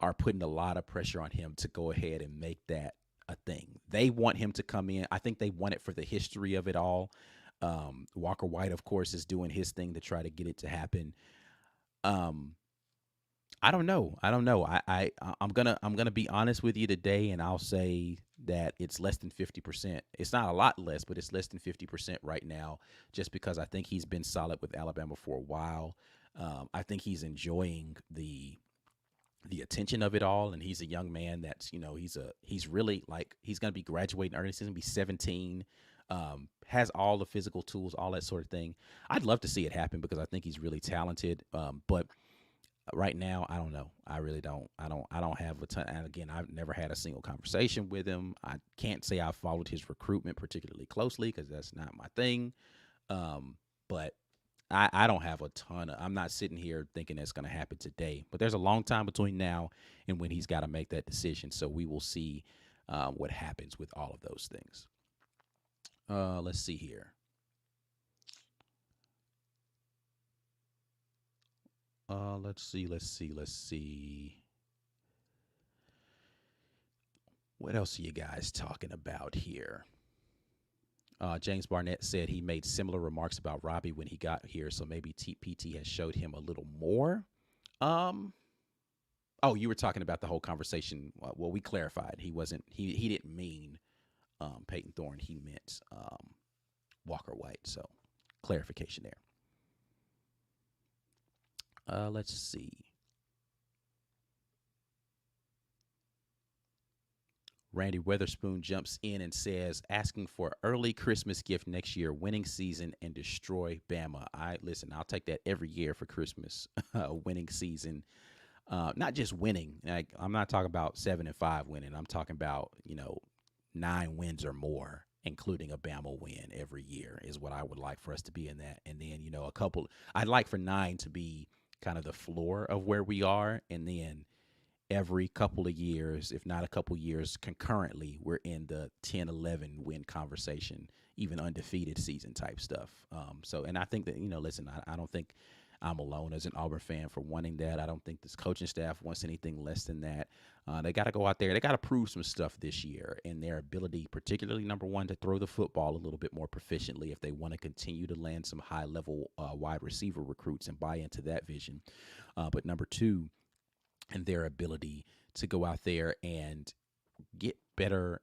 are putting a lot of pressure on him to go ahead and make that a thing. They want him to come in. I think they want it for the history of it all. Walker White, of course, is doing his thing to try to get it to happen. I don't know. I'm gonna be honest with you today, and I'll say that it's less than 50%. It's not a lot less, but it's less than 50% right now, just because I think he's been solid with Alabama for a while. I think he's enjoying the attention of it all, and he's a young man that's, he's really, like, he's gonna be graduating early. He's gonna be 17. Has all the physical tools, all that sort of thing. I'd love to see it happen because I think he's really talented. But right now, I don't know. I really don't. I don't have a ton. And again, I've never had a single conversation with him. I can't say I've followed his recruitment particularly closely because that's not my thing. But I don't have a ton of, I'm not sitting here thinking it's going to happen today. But there's a long time between now and when he's got to make that decision. So we will see what happens with all of those things. Let's see here. Let's see. What else are you guys talking about here? James Barnett said he made similar remarks about Robbie when he got here, so maybe PT has showed him a little more. Oh, you were talking about the whole conversation. Well, we clarified. He didn't mean Peyton Thorne. He meant Walker White. So clarification there. Let's see. Randy Weatherspoon jumps in and says, asking for early Christmas gift next year, winning season, and destroy Bama. I'll take that every year for Christmas. Winning season. Not just winning. Like, I'm not talking about 7-5 winning. I'm talking about, 9 wins or more, including a Bama win every year is what I would like for us to be in that. And then, I'd like for 9 to be kind of the floor of where we are. And then every couple of years, if not a couple years concurrently, we're in the 10-11 win conversation, even undefeated season type stuff. And I think that, listen, I don't think I'm alone as an Auburn fan for wanting that. I don't think this coaching staff wants anything less than that. They got to go out there. They got to prove some stuff this year in their ability, particularly, number one, to throw the football a little bit more proficiently if they want to continue to land some high-level wide receiver recruits and buy into that vision. But number two, and their ability to go out there and get better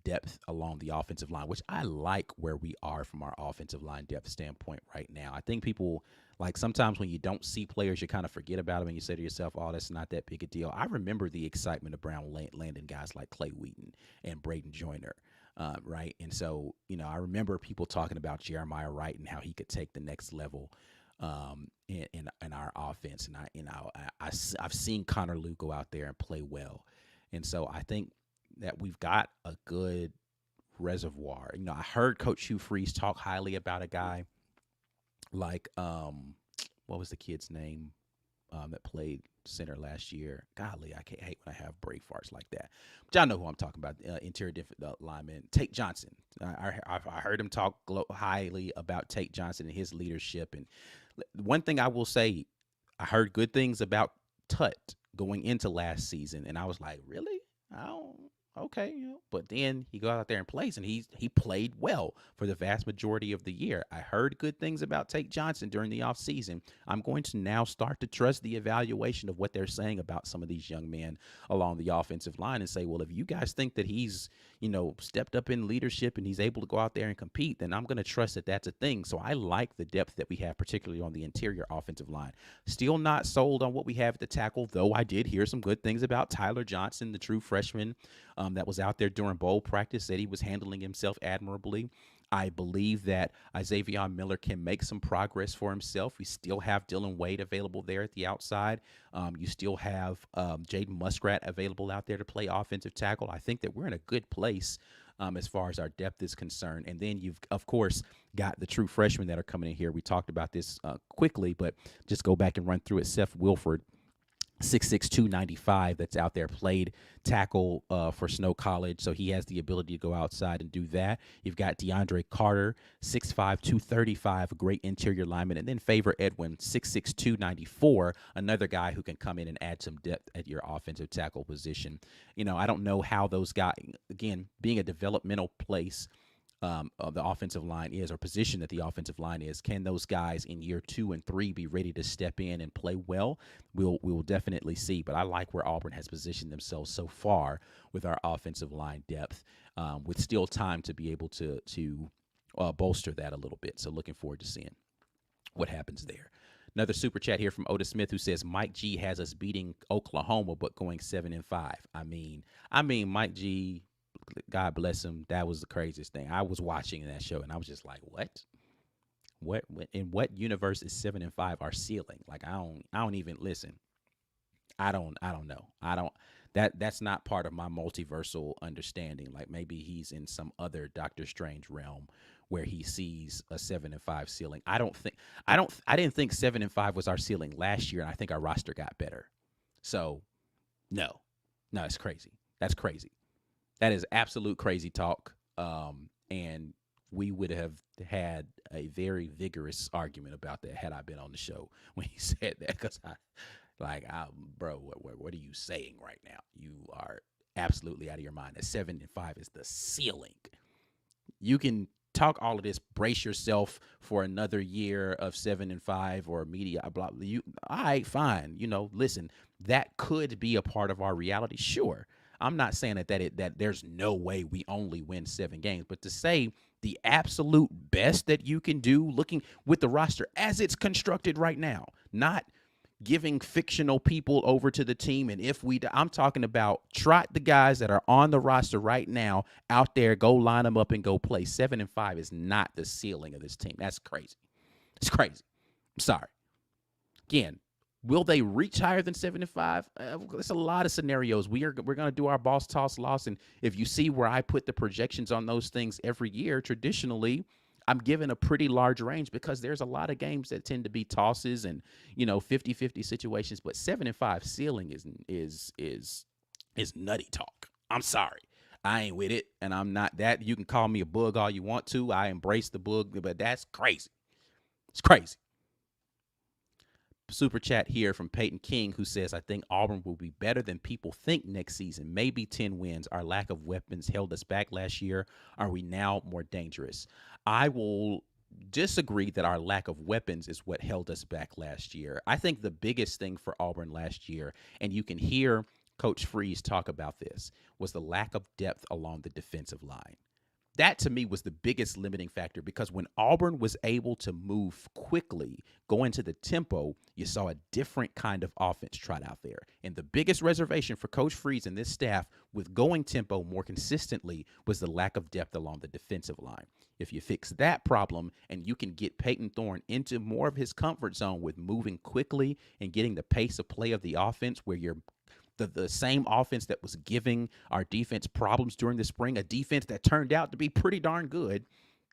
depth along the offensive line, which I like where we are from our offensive line depth standpoint right now. I think people, like, sometimes when you don't see players, you kind of forget about them and you say to yourself, oh, that's not that big a deal. I remember the excitement of Brown landing guys like Clay Wheaton and Braden Joyner, right? And so, I remember people talking about Jeremiah Wright and how he could take the next level in our offense. And I've seen Connor Lew go out there and play well. And so I think that we've got a good reservoir. I heard Coach Hugh Freeze talk highly about a guy like, what was the kid's name? that played center last year. Golly, I can't hate when I have brain farts like that. But y'all know who I'm talking about. Interior lineman Tate Johnson. I heard him talk highly about Tate Johnson and his leadership. And one thing I will say, I heard good things about Tut going into last season, and I was like, really? I don't. Okay, but then he goes out there and plays, and he played well for the vast majority of the year. I heard good things about Tate Johnson during the offseason. I'm going to now start to trust the evaluation of what they're saying about some of these young men along the offensive line and say, well, if you guys think that he's, stepped up in leadership and he's able to go out there and compete, then I'm going to trust that that's a thing. So I like the depth that we have, particularly on the interior offensive line. Still not sold on what we have at the tackle, though I did hear some good things about Tyler Johnson, the true freshman that was out there during bowl practice, said he was handling himself admirably. I believe that Xavier Miller can make some progress for himself. We still have Dylan Wade available there at the outside. You still have Jaden Muskrat available out there to play offensive tackle. I think that we're in a good place as far as our depth is concerned. And then you've, of course, got the true freshmen that are coming in here. We talked about this quickly, but just go back and run through it. Seth Wilford, 6'6", 295, that's out there, played tackle for Snow College, so he has the ability to go outside and do that. You've got DeAndre Carter, 6'5", 235, a great interior lineman, and then Favor Edwin, 6'6", 294, another guy who can come in and add some depth at your offensive tackle position. I don't know how those guys, again, being a developmental place of the offensive line is, or position that the offensive line is, can those guys in year 2 and 3 be ready to step in and play well? We will definitely see. But I like where Auburn has positioned themselves so far with our offensive line depth, with still time to be able to bolster that a little bit. So looking forward to seeing what happens there. Another super chat here from Otis Smith, who says Mike G has us beating Oklahoma but going 7-5. I mean Mike G, God bless him, that was the craziest thing. I was watching that show and I was just like, what in what universe is 7-5 our ceiling? Like, I don't even listen. I don't know. That's not part of my multiversal understanding. Like, maybe he's in some other Doctor Strange realm where he sees a 7-5 ceiling. I didn't think 7-5 was our ceiling last year, and I think our roster got better. So no, it's crazy. That's crazy. That is absolute crazy talk, and we would have had a very vigorous argument about that had I been on the show when he said that, because bro, what are you saying right now? You are absolutely out of your mind. That 7-5 is the ceiling. You can talk all of this, brace yourself for another year of 7-5 or media, blah, blah. All right, fine. Listen, that could be a part of our reality, sure. I'm not saying that there's no way we only win 7 games, but to say the absolute best that you can do, looking with the roster as it's constructed right now, not giving fictional people over to the team. And I'm talking about trot the guys that are on the roster right now out there, go line them up and go play. 7-5 is not the ceiling of this team. That's crazy. It's crazy. I'm sorry. Again, will they reach higher than 7-5? There's a lot of scenarios. We're going to do our boss toss loss, and if you see where I put the projections on those things every year, traditionally, I'm given a pretty large range because there's a lot of games that tend to be tosses and 50-50 situations. But 7-5 ceiling is nutty talk. I'm sorry. I ain't with it, and I'm not that. You can call me a bug all you want to. I embrace the bug, but that's crazy. It's crazy. Super chat here from Peyton King, who says, I think Auburn will be better than people think next season. Maybe 10 wins. Our lack of weapons held us back last year. Are we now more dangerous? I will disagree that our lack of weapons is what held us back last year. I think the biggest thing for Auburn last year, and you can hear Coach Freeze talk about this, was the lack of depth along the defensive line. That, to me, was the biggest limiting factor, because when Auburn was able to move quickly, go into the tempo, you saw a different kind of offense trot out there. And the biggest reservation for Coach Freeze and this staff with going tempo more consistently was the lack of depth along the defensive line. If you fix that problem and you can get Peyton Thorne into more of his comfort zone with moving quickly and getting the pace of play of the offense, where you're the same offense that was giving our defense problems during the spring, a defense that turned out to be pretty darn good.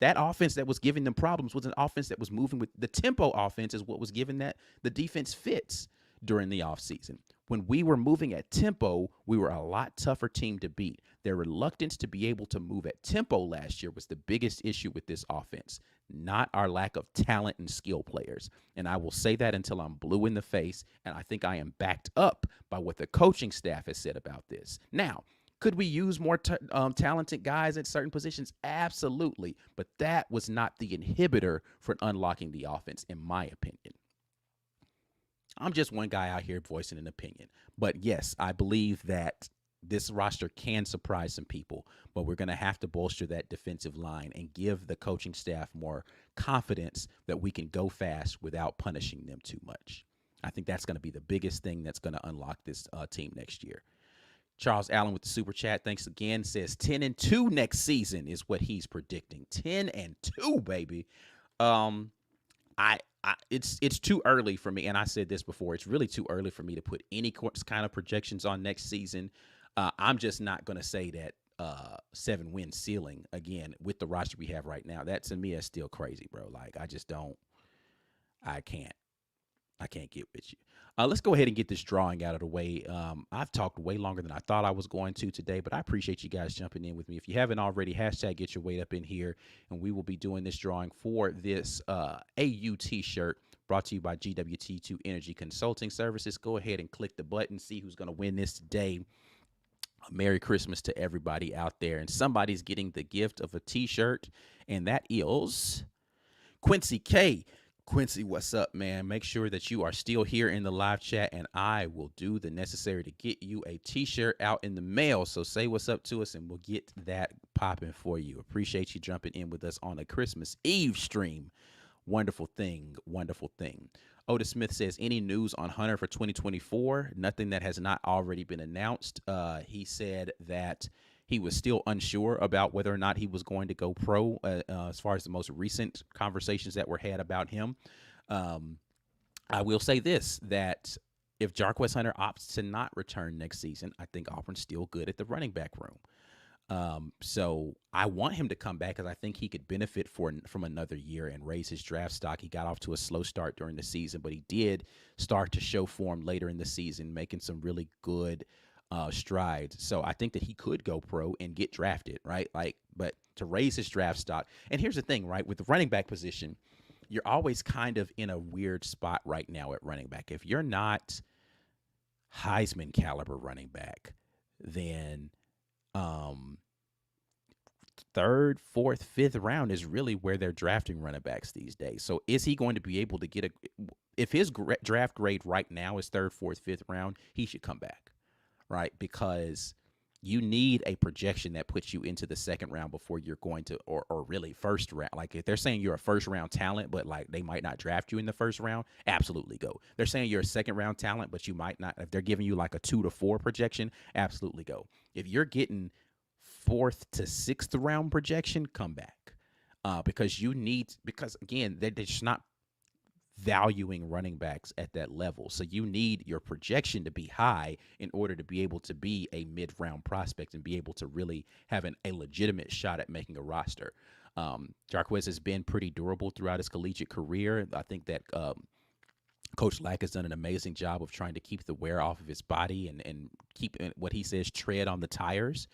That offense that was giving them problems was an offense that was moving with the tempo offense, is what was giving that the defense fits. during the offseason. When we were moving at tempo, we were a lot tougher team to beat. Their reluctance to be able to move at tempo last year was the biggest issue with this offense, not our lack of talent and skill players. And I will say that until I'm blue in the face, and I think I am backed up by what the coaching staff has said about this. Now, could we use more talented guys at certain positions? Absolutely. But that was not the inhibitor for unlocking the offense, in my opinion. I'm just one guy out here voicing an opinion. But yes, I believe that this roster can surprise some people, but we're going to have to bolster that defensive line and give the coaching staff more confidence that we can go fast without punishing them too much. I think that's going to be the biggest thing that's going to unlock this team next year. Charles Allen with the super chat, thanks again, says 10-2 next season is what he's predicting. 10-2, baby. It's too early for me, and I said this before. It's really too early for me to put any kind of projections on next season. I'm just not going to say that 7-win ceiling again with the roster we have right now. That to me is still crazy, bro. Like I just don't. I can't get with you. Let's go ahead and get this drawing out of the way. I've talked way longer than I thought I was going to today, but I appreciate you guys jumping in with me. If you haven't already, hashtag get your weight up in here, and we will be doing this drawing for this AU t-shirt brought to you by GWT2 Energy Consulting Services. Go ahead and click the button, see who's going to win this today. Merry Christmas to everybody out there. And somebody's getting the gift of a t-shirt, and that is Quincy K. Quincy, what's up, man? Make sure that you are still here in the live chat, and I will do the necessary to get you a t-shirt out in the mail. So say what's up to us, and we'll get that popping for you. Appreciate you jumping in with us on a Christmas Eve stream. Wonderful thing, wonderful thing. Otis Smith says, any news on Hunter for 2024? Nothing that has not already been announced. He said that he was still unsure about whether or not he was going to go pro as far as the most recent conversations that were had about him. I will say this, that if Jarquez Hunter opts to not return next season, I think Auburn's still good at the running back room. So I want him to come back because I think he could benefit from another year and raise his draft stock. He got off to a slow start during the season, but he did start to show form later in the season, making some really good strides. So I think that he could go pro and get drafted, right? But to raise his draft stock. And here's the thing, right? With the running back position, you're always kind of in a weird spot right now at running back. If you're not Heisman caliber running back, then third, fourth, fifth round is really where they're drafting running backs these days. So is he going to be able to get if his draft grade right now is third, fourth, fifth round, he should come back, right? Because you need a projection that puts you into the second round before you're going to, or really first round. Like if they're saying you're a first round talent, but like they might not draft you in the first round, absolutely go. They're saying you're a second round talent, but you might not, if they're giving you like a 2 to 4 projection, absolutely go. If you're getting 4th to 6th round projection, come back. Because again, they're just not valuing running backs at that level. So you need your projection to be high in order to be able to be a mid-round prospect and be able to really have a legitimate shot at making a roster. Jarquez has been pretty durable throughout his collegiate career. I think that Coach Lack has done an amazing job of trying to keep the wear off of his body and keep what he says tread on the tires.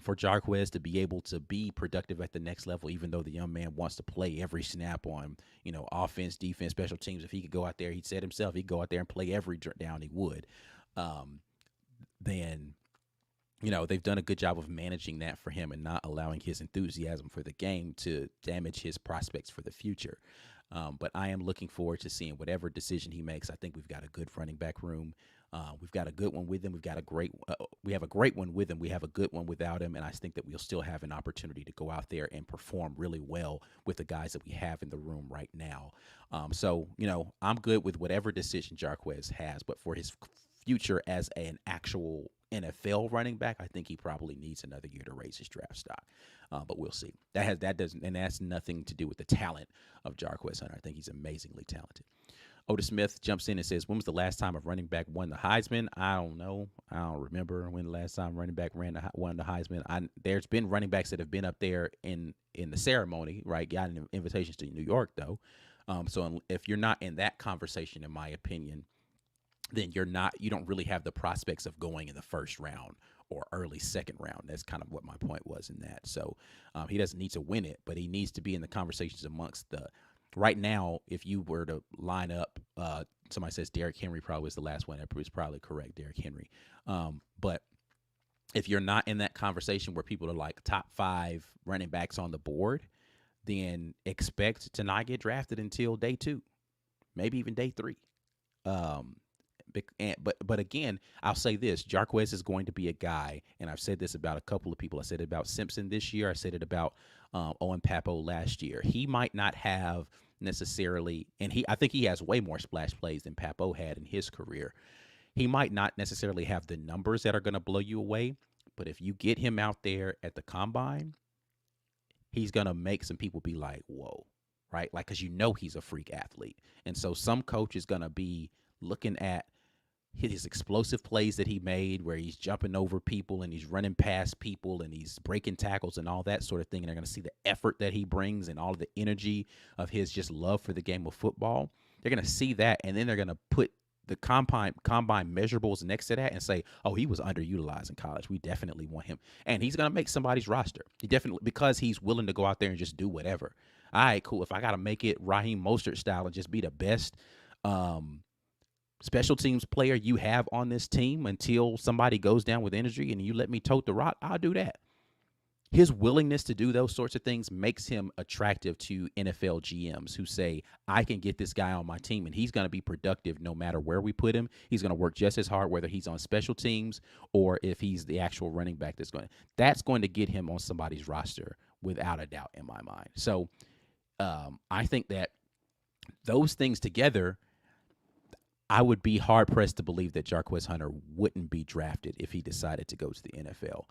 For Jarquez to be able to be productive at the next level, even though the young man wants to play every snap on, offense, defense, special teams. If he could go out there, he said himself, he'd go out there and play every down, he would. Then, they've done a good job of managing that for him and not allowing his enthusiasm for the game to damage his prospects for the future. But I am looking forward to seeing whatever decision he makes. I think we've got a good running back room. We've got a good one with him. We have a great one with him. We have a good one without him. And I think that we'll still have an opportunity to go out there and perform really well with the guys that we have in the room right now. So, I'm good with whatever decision Jarquez has, but for his future as an actual NFL running back, I think he probably needs another year to raise his draft stock. But we'll see. That's nothing to do with the talent of Jarquez Hunter. I think he's amazingly talented. Otis Smith jumps in and says, when was the last time a running back won the Heisman? I don't know. I don't remember when the last time running back won the Heisman. There's been running backs that have been up there in the ceremony, right? Gotten invitations to New York, though. So if you're not in that conversation, in my opinion, then you don't really have the prospects of going in the first round or early second round. That's kind of what my point was in that. So he doesn't need to win it, but he needs to be in the conversations amongst the. Right now, if you were to line up, somebody says Derrick Henry probably was the last one. That was probably correct, Derrick Henry. But if you're not in that conversation where people are like top 5 running backs on the board, then expect to not get drafted until day 2, maybe even day 3. But again, I'll say this: Jarquez is going to be a guy, and I've said this about a couple of people. I said it about Simpson this year. I said it about Owen Papo last year. He might not have necessarily, and I think he has way more splash plays than Papo had in his career. He might not necessarily have the numbers that are going to blow you away, but if you get him out there at the combine, he's going to make some people be like, whoa, right? Like, because he's a freak athlete. And so some coach is going to be looking at his explosive plays that he made where he's jumping over people and he's running past people and he's breaking tackles and all that sort of thing. And they're going to see the effort that he brings and all of the energy of his just love for the game of football. They're going to see that, and then they're going to put the combine measurables next to that and say, oh, he was underutilized in college. We definitely want him. And he's going to make somebody's roster. He definitely, because he's willing to go out there and just do whatever. All right, cool. If I got to make it Raheem Mostert style and just be the best special teams player you have on this team until somebody goes down with injury and you let me tote the rock, I'll do that. His willingness to do those sorts of things makes him attractive to NFL GMs who say, I can get this guy on my team and he's going to be productive no matter where we put him. He's going to work just as hard, whether he's on special teams or if he's the actual running back that's going to get him on somebody's roster without a doubt in my mind. So I think that those things together, I would be hard-pressed to believe that Jarquez Hunter wouldn't be drafted if he decided to go to the NFL.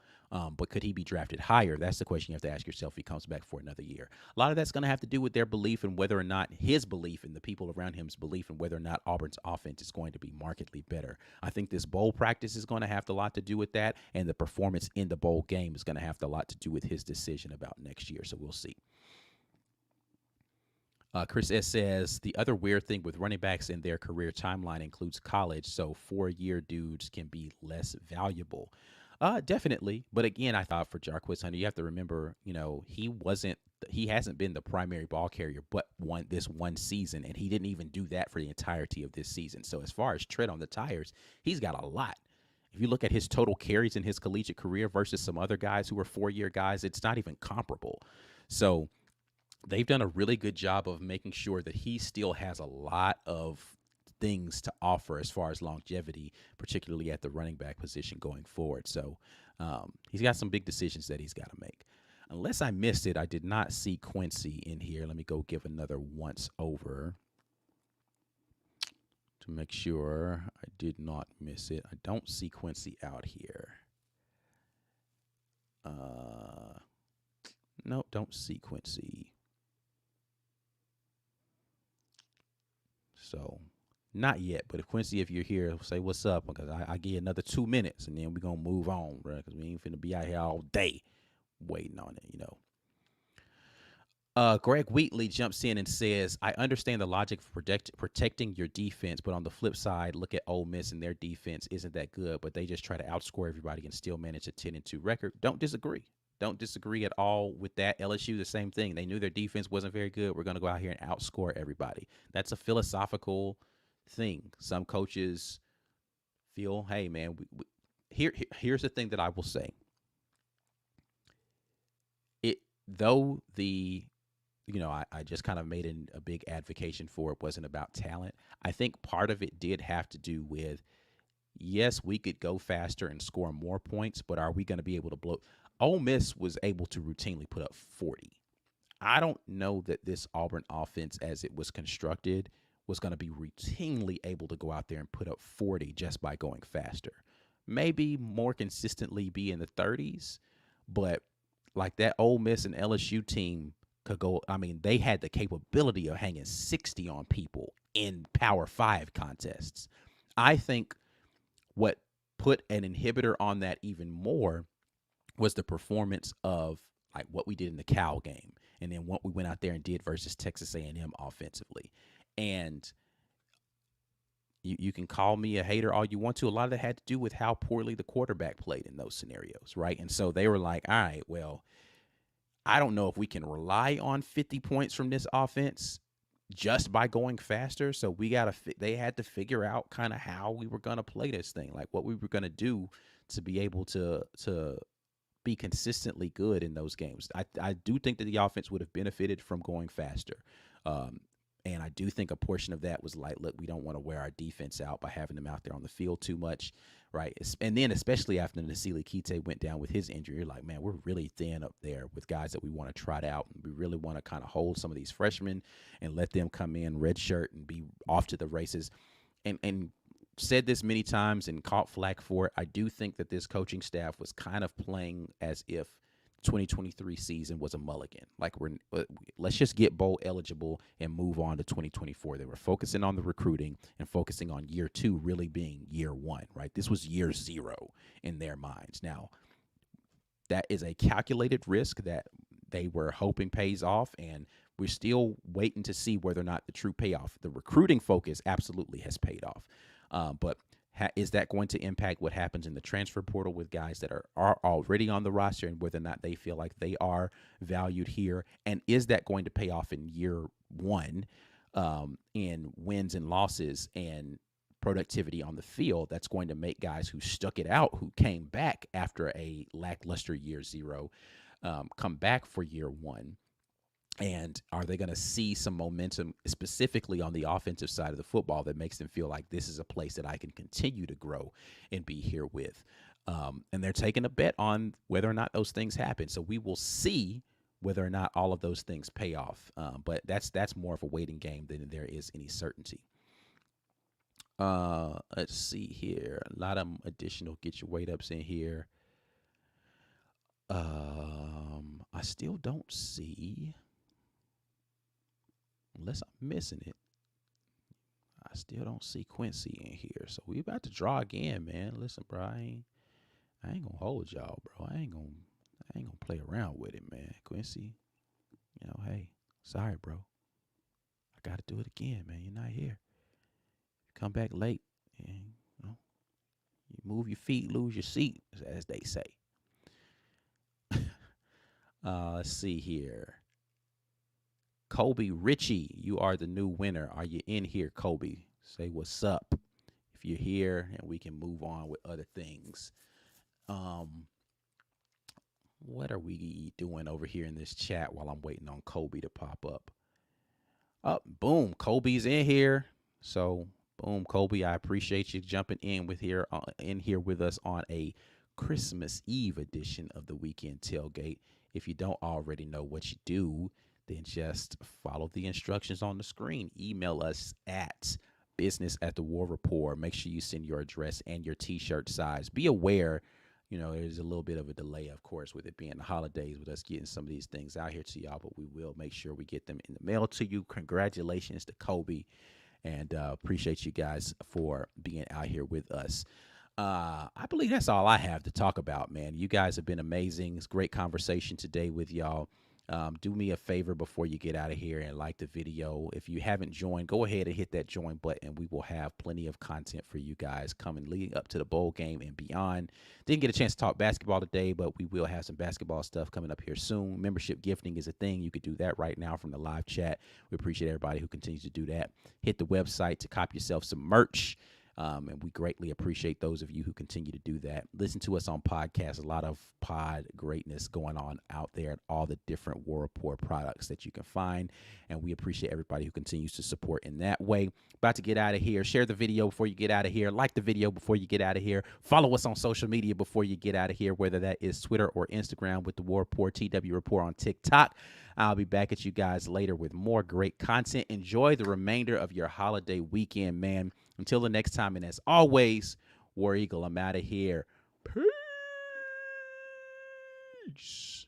But could he be drafted higher? That's the question you have to ask yourself if he comes back for another year. A lot of that's going to have to do with their belief and whether or not his belief and the people around him's belief and whether or not Auburn's offense is going to be markedly better. I think this bowl practice is going to have a lot to do with that, and the performance in the bowl game is going to have a lot to do with his decision about next year. So we'll see. Chris S. says, the other weird thing with running backs in their career timeline includes college, so 4-year dudes can be less valuable. Definitely. But again, I thought for Jarquez Hunter, you have to remember, he hasn't been the primary ball carrier but this one season, and he didn't even do that for the entirety of this season. So as far as tread on the tires, he's got a lot. If you look at his total carries in his collegiate career versus some other guys who are 4-year guys, it's not even comparable. So they've done a really good job of making sure that he still has a lot of things to offer as far as longevity, particularly at the running back position going forward. So he's got some big decisions that he's got to make. Unless I missed it, I did not see Quincy in here. Let me go give another once over to make sure I did not miss it. I don't see Quincy out here. No, don't see Quincy. So, not yet. But if Quincy, if you're here, say what's up, because I give you another 2 minutes, and then we're going to move on, bro, because we ain't finna be out here all day waiting on it, Greg Wheatley jumps in and says, I understand the logic for protecting your defense, but on the flip side, look at Ole Miss and their defense isn't that good, but they just try to outscore everybody and still manage a 10-2 record. Don't disagree. Don't disagree at all with that. LSU, the same thing. They knew their defense wasn't very good. We're going to go out here and outscore everybody. That's a philosophical thing. Some coaches feel, hey, man, here's the thing that I will say. I just kind of made a big advocacy for it wasn't about talent. I think part of it did have to do with, yes, we could go faster and score more points, but are we going to be able to blow? Ole Miss was able to routinely put up 40. I don't know that this Auburn offense, as it was constructed, was going to be routinely able to go out there and put up 40 just by going faster. Maybe more consistently be in the 30s, but like that Ole Miss and LSU team could go. I mean, they had the capability of hanging 60 on people in Power 5 contests. I think what put an inhibitor on that even more was the performance of like what we did in the Cal game and then what we went out there and did versus Texas A&M offensively. And You can call me a hater all you want to. A lot of that had to do with how poorly the quarterback played in those scenarios, right? And so they were like, all right, well, I don't know if we can rely on 50 points from this offense just by going faster. So they had to figure out kind of how we were going to play this thing, like what we were going to do to be able to be consistently good in those games. I do think that the offense would have benefited from going faster. And I do think a portion of that was like, look, we don't want to wear our defense out by having them out there on the field too much, right? And then especially after Nasili Keionte went down with his injury, you're like, man, we're really thin up there with guys that we want to trot out. And we really want to kind of hold some of these freshmen and let them come in redshirt and be off to the races. And said this many times and caught flack for it. I do think that this coaching staff was kind of playing as if 2023 season was a mulligan. Like, let's just get bowl eligible and move on to 2024. They were focusing on the recruiting and focusing on year 2 really being year 1, right? This was year 0 in their minds. Now, that is a calculated risk that they were hoping pays off, and we're still waiting to see whether or not the true payoff. The recruiting focus absolutely has paid off. But is that going to impact what happens in the transfer portal with guys that are already on the roster and whether or not they feel like they are valued here? And is that going to pay off in year 1 in wins and losses and productivity on the field? That's going to make guys who stuck it out, who came back after a lackluster year 0, come back for year 1. And are they going to see some momentum specifically on the offensive side of the football that makes them feel like this is a place that I can continue to grow and be here with? And they're taking a bet on whether or not those things happen. So we will see whether or not all of those things pay off. But that's more of a waiting game than there is any certainty. Let's see here. A lot of additional get your weight ups in here. I still don't see, unless I'm missing it, I still don't see Quincy in here. So we about to draw again, man. Listen, bro, I ain't gonna hold y'all, bro. I ain't gonna play around with it, man. Quincy, hey, sorry, bro. I gotta do it again, man. You're not here. You come back late, and you move your feet, lose your seat, as they say. Let's see here. Kobe Ritchie, you are the new winner. Are you in here, Kobe? Say what's up if you're here, and we can move on with other things. What are we doing over here in this chat while I'm waiting on Kobe to pop up? Boom, Kobe's in here. So, boom, Kobe, I appreciate you jumping in here with us on a Christmas Eve edition of the Weekend Tailgate. If you don't already know what you do, then just follow the instructions on the screen. Email us at business@thewarreport. Make sure you send your address and your T-shirt size. Be aware, there's a little bit of a delay, of course, with it being the holidays, with us getting some of these things out here to y'all, but we will make sure we get them in the mail to you. Congratulations to Kobe, and appreciate you guys for being out here with us. I believe that's all I have to talk about, man. You guys have been amazing. It's a great conversation today with y'all. Do me a favor before you get out of here and like the video. If you haven't joined, go ahead and hit that join button. We will have plenty of content for you guys coming leading up to the bowl game and beyond. Didn't get a chance to talk basketball today, but we will have some basketball stuff coming up here soon. Membership gifting is a thing. You could do that right now from the live chat. We appreciate everybody who continues to do that. Hit the website to cop yourself some merch. And we greatly appreciate those of you who continue to do that. Listen to us on podcasts. A lot of pod greatness going on out there and all the different War Report products that you can find. And we appreciate everybody who continues to support in that way. About to get out of here. Share the video before you get out of here. Like the video before you get out of here. Follow us on social media before you get out of here, whether that is Twitter or Instagram with the War Report, TW Report on TikTok. I'll be back at you guys later with more great content. Enjoy the remainder of your holiday weekend, man. Until the next time, and as always, War Eagle, I'm out of here. Peace.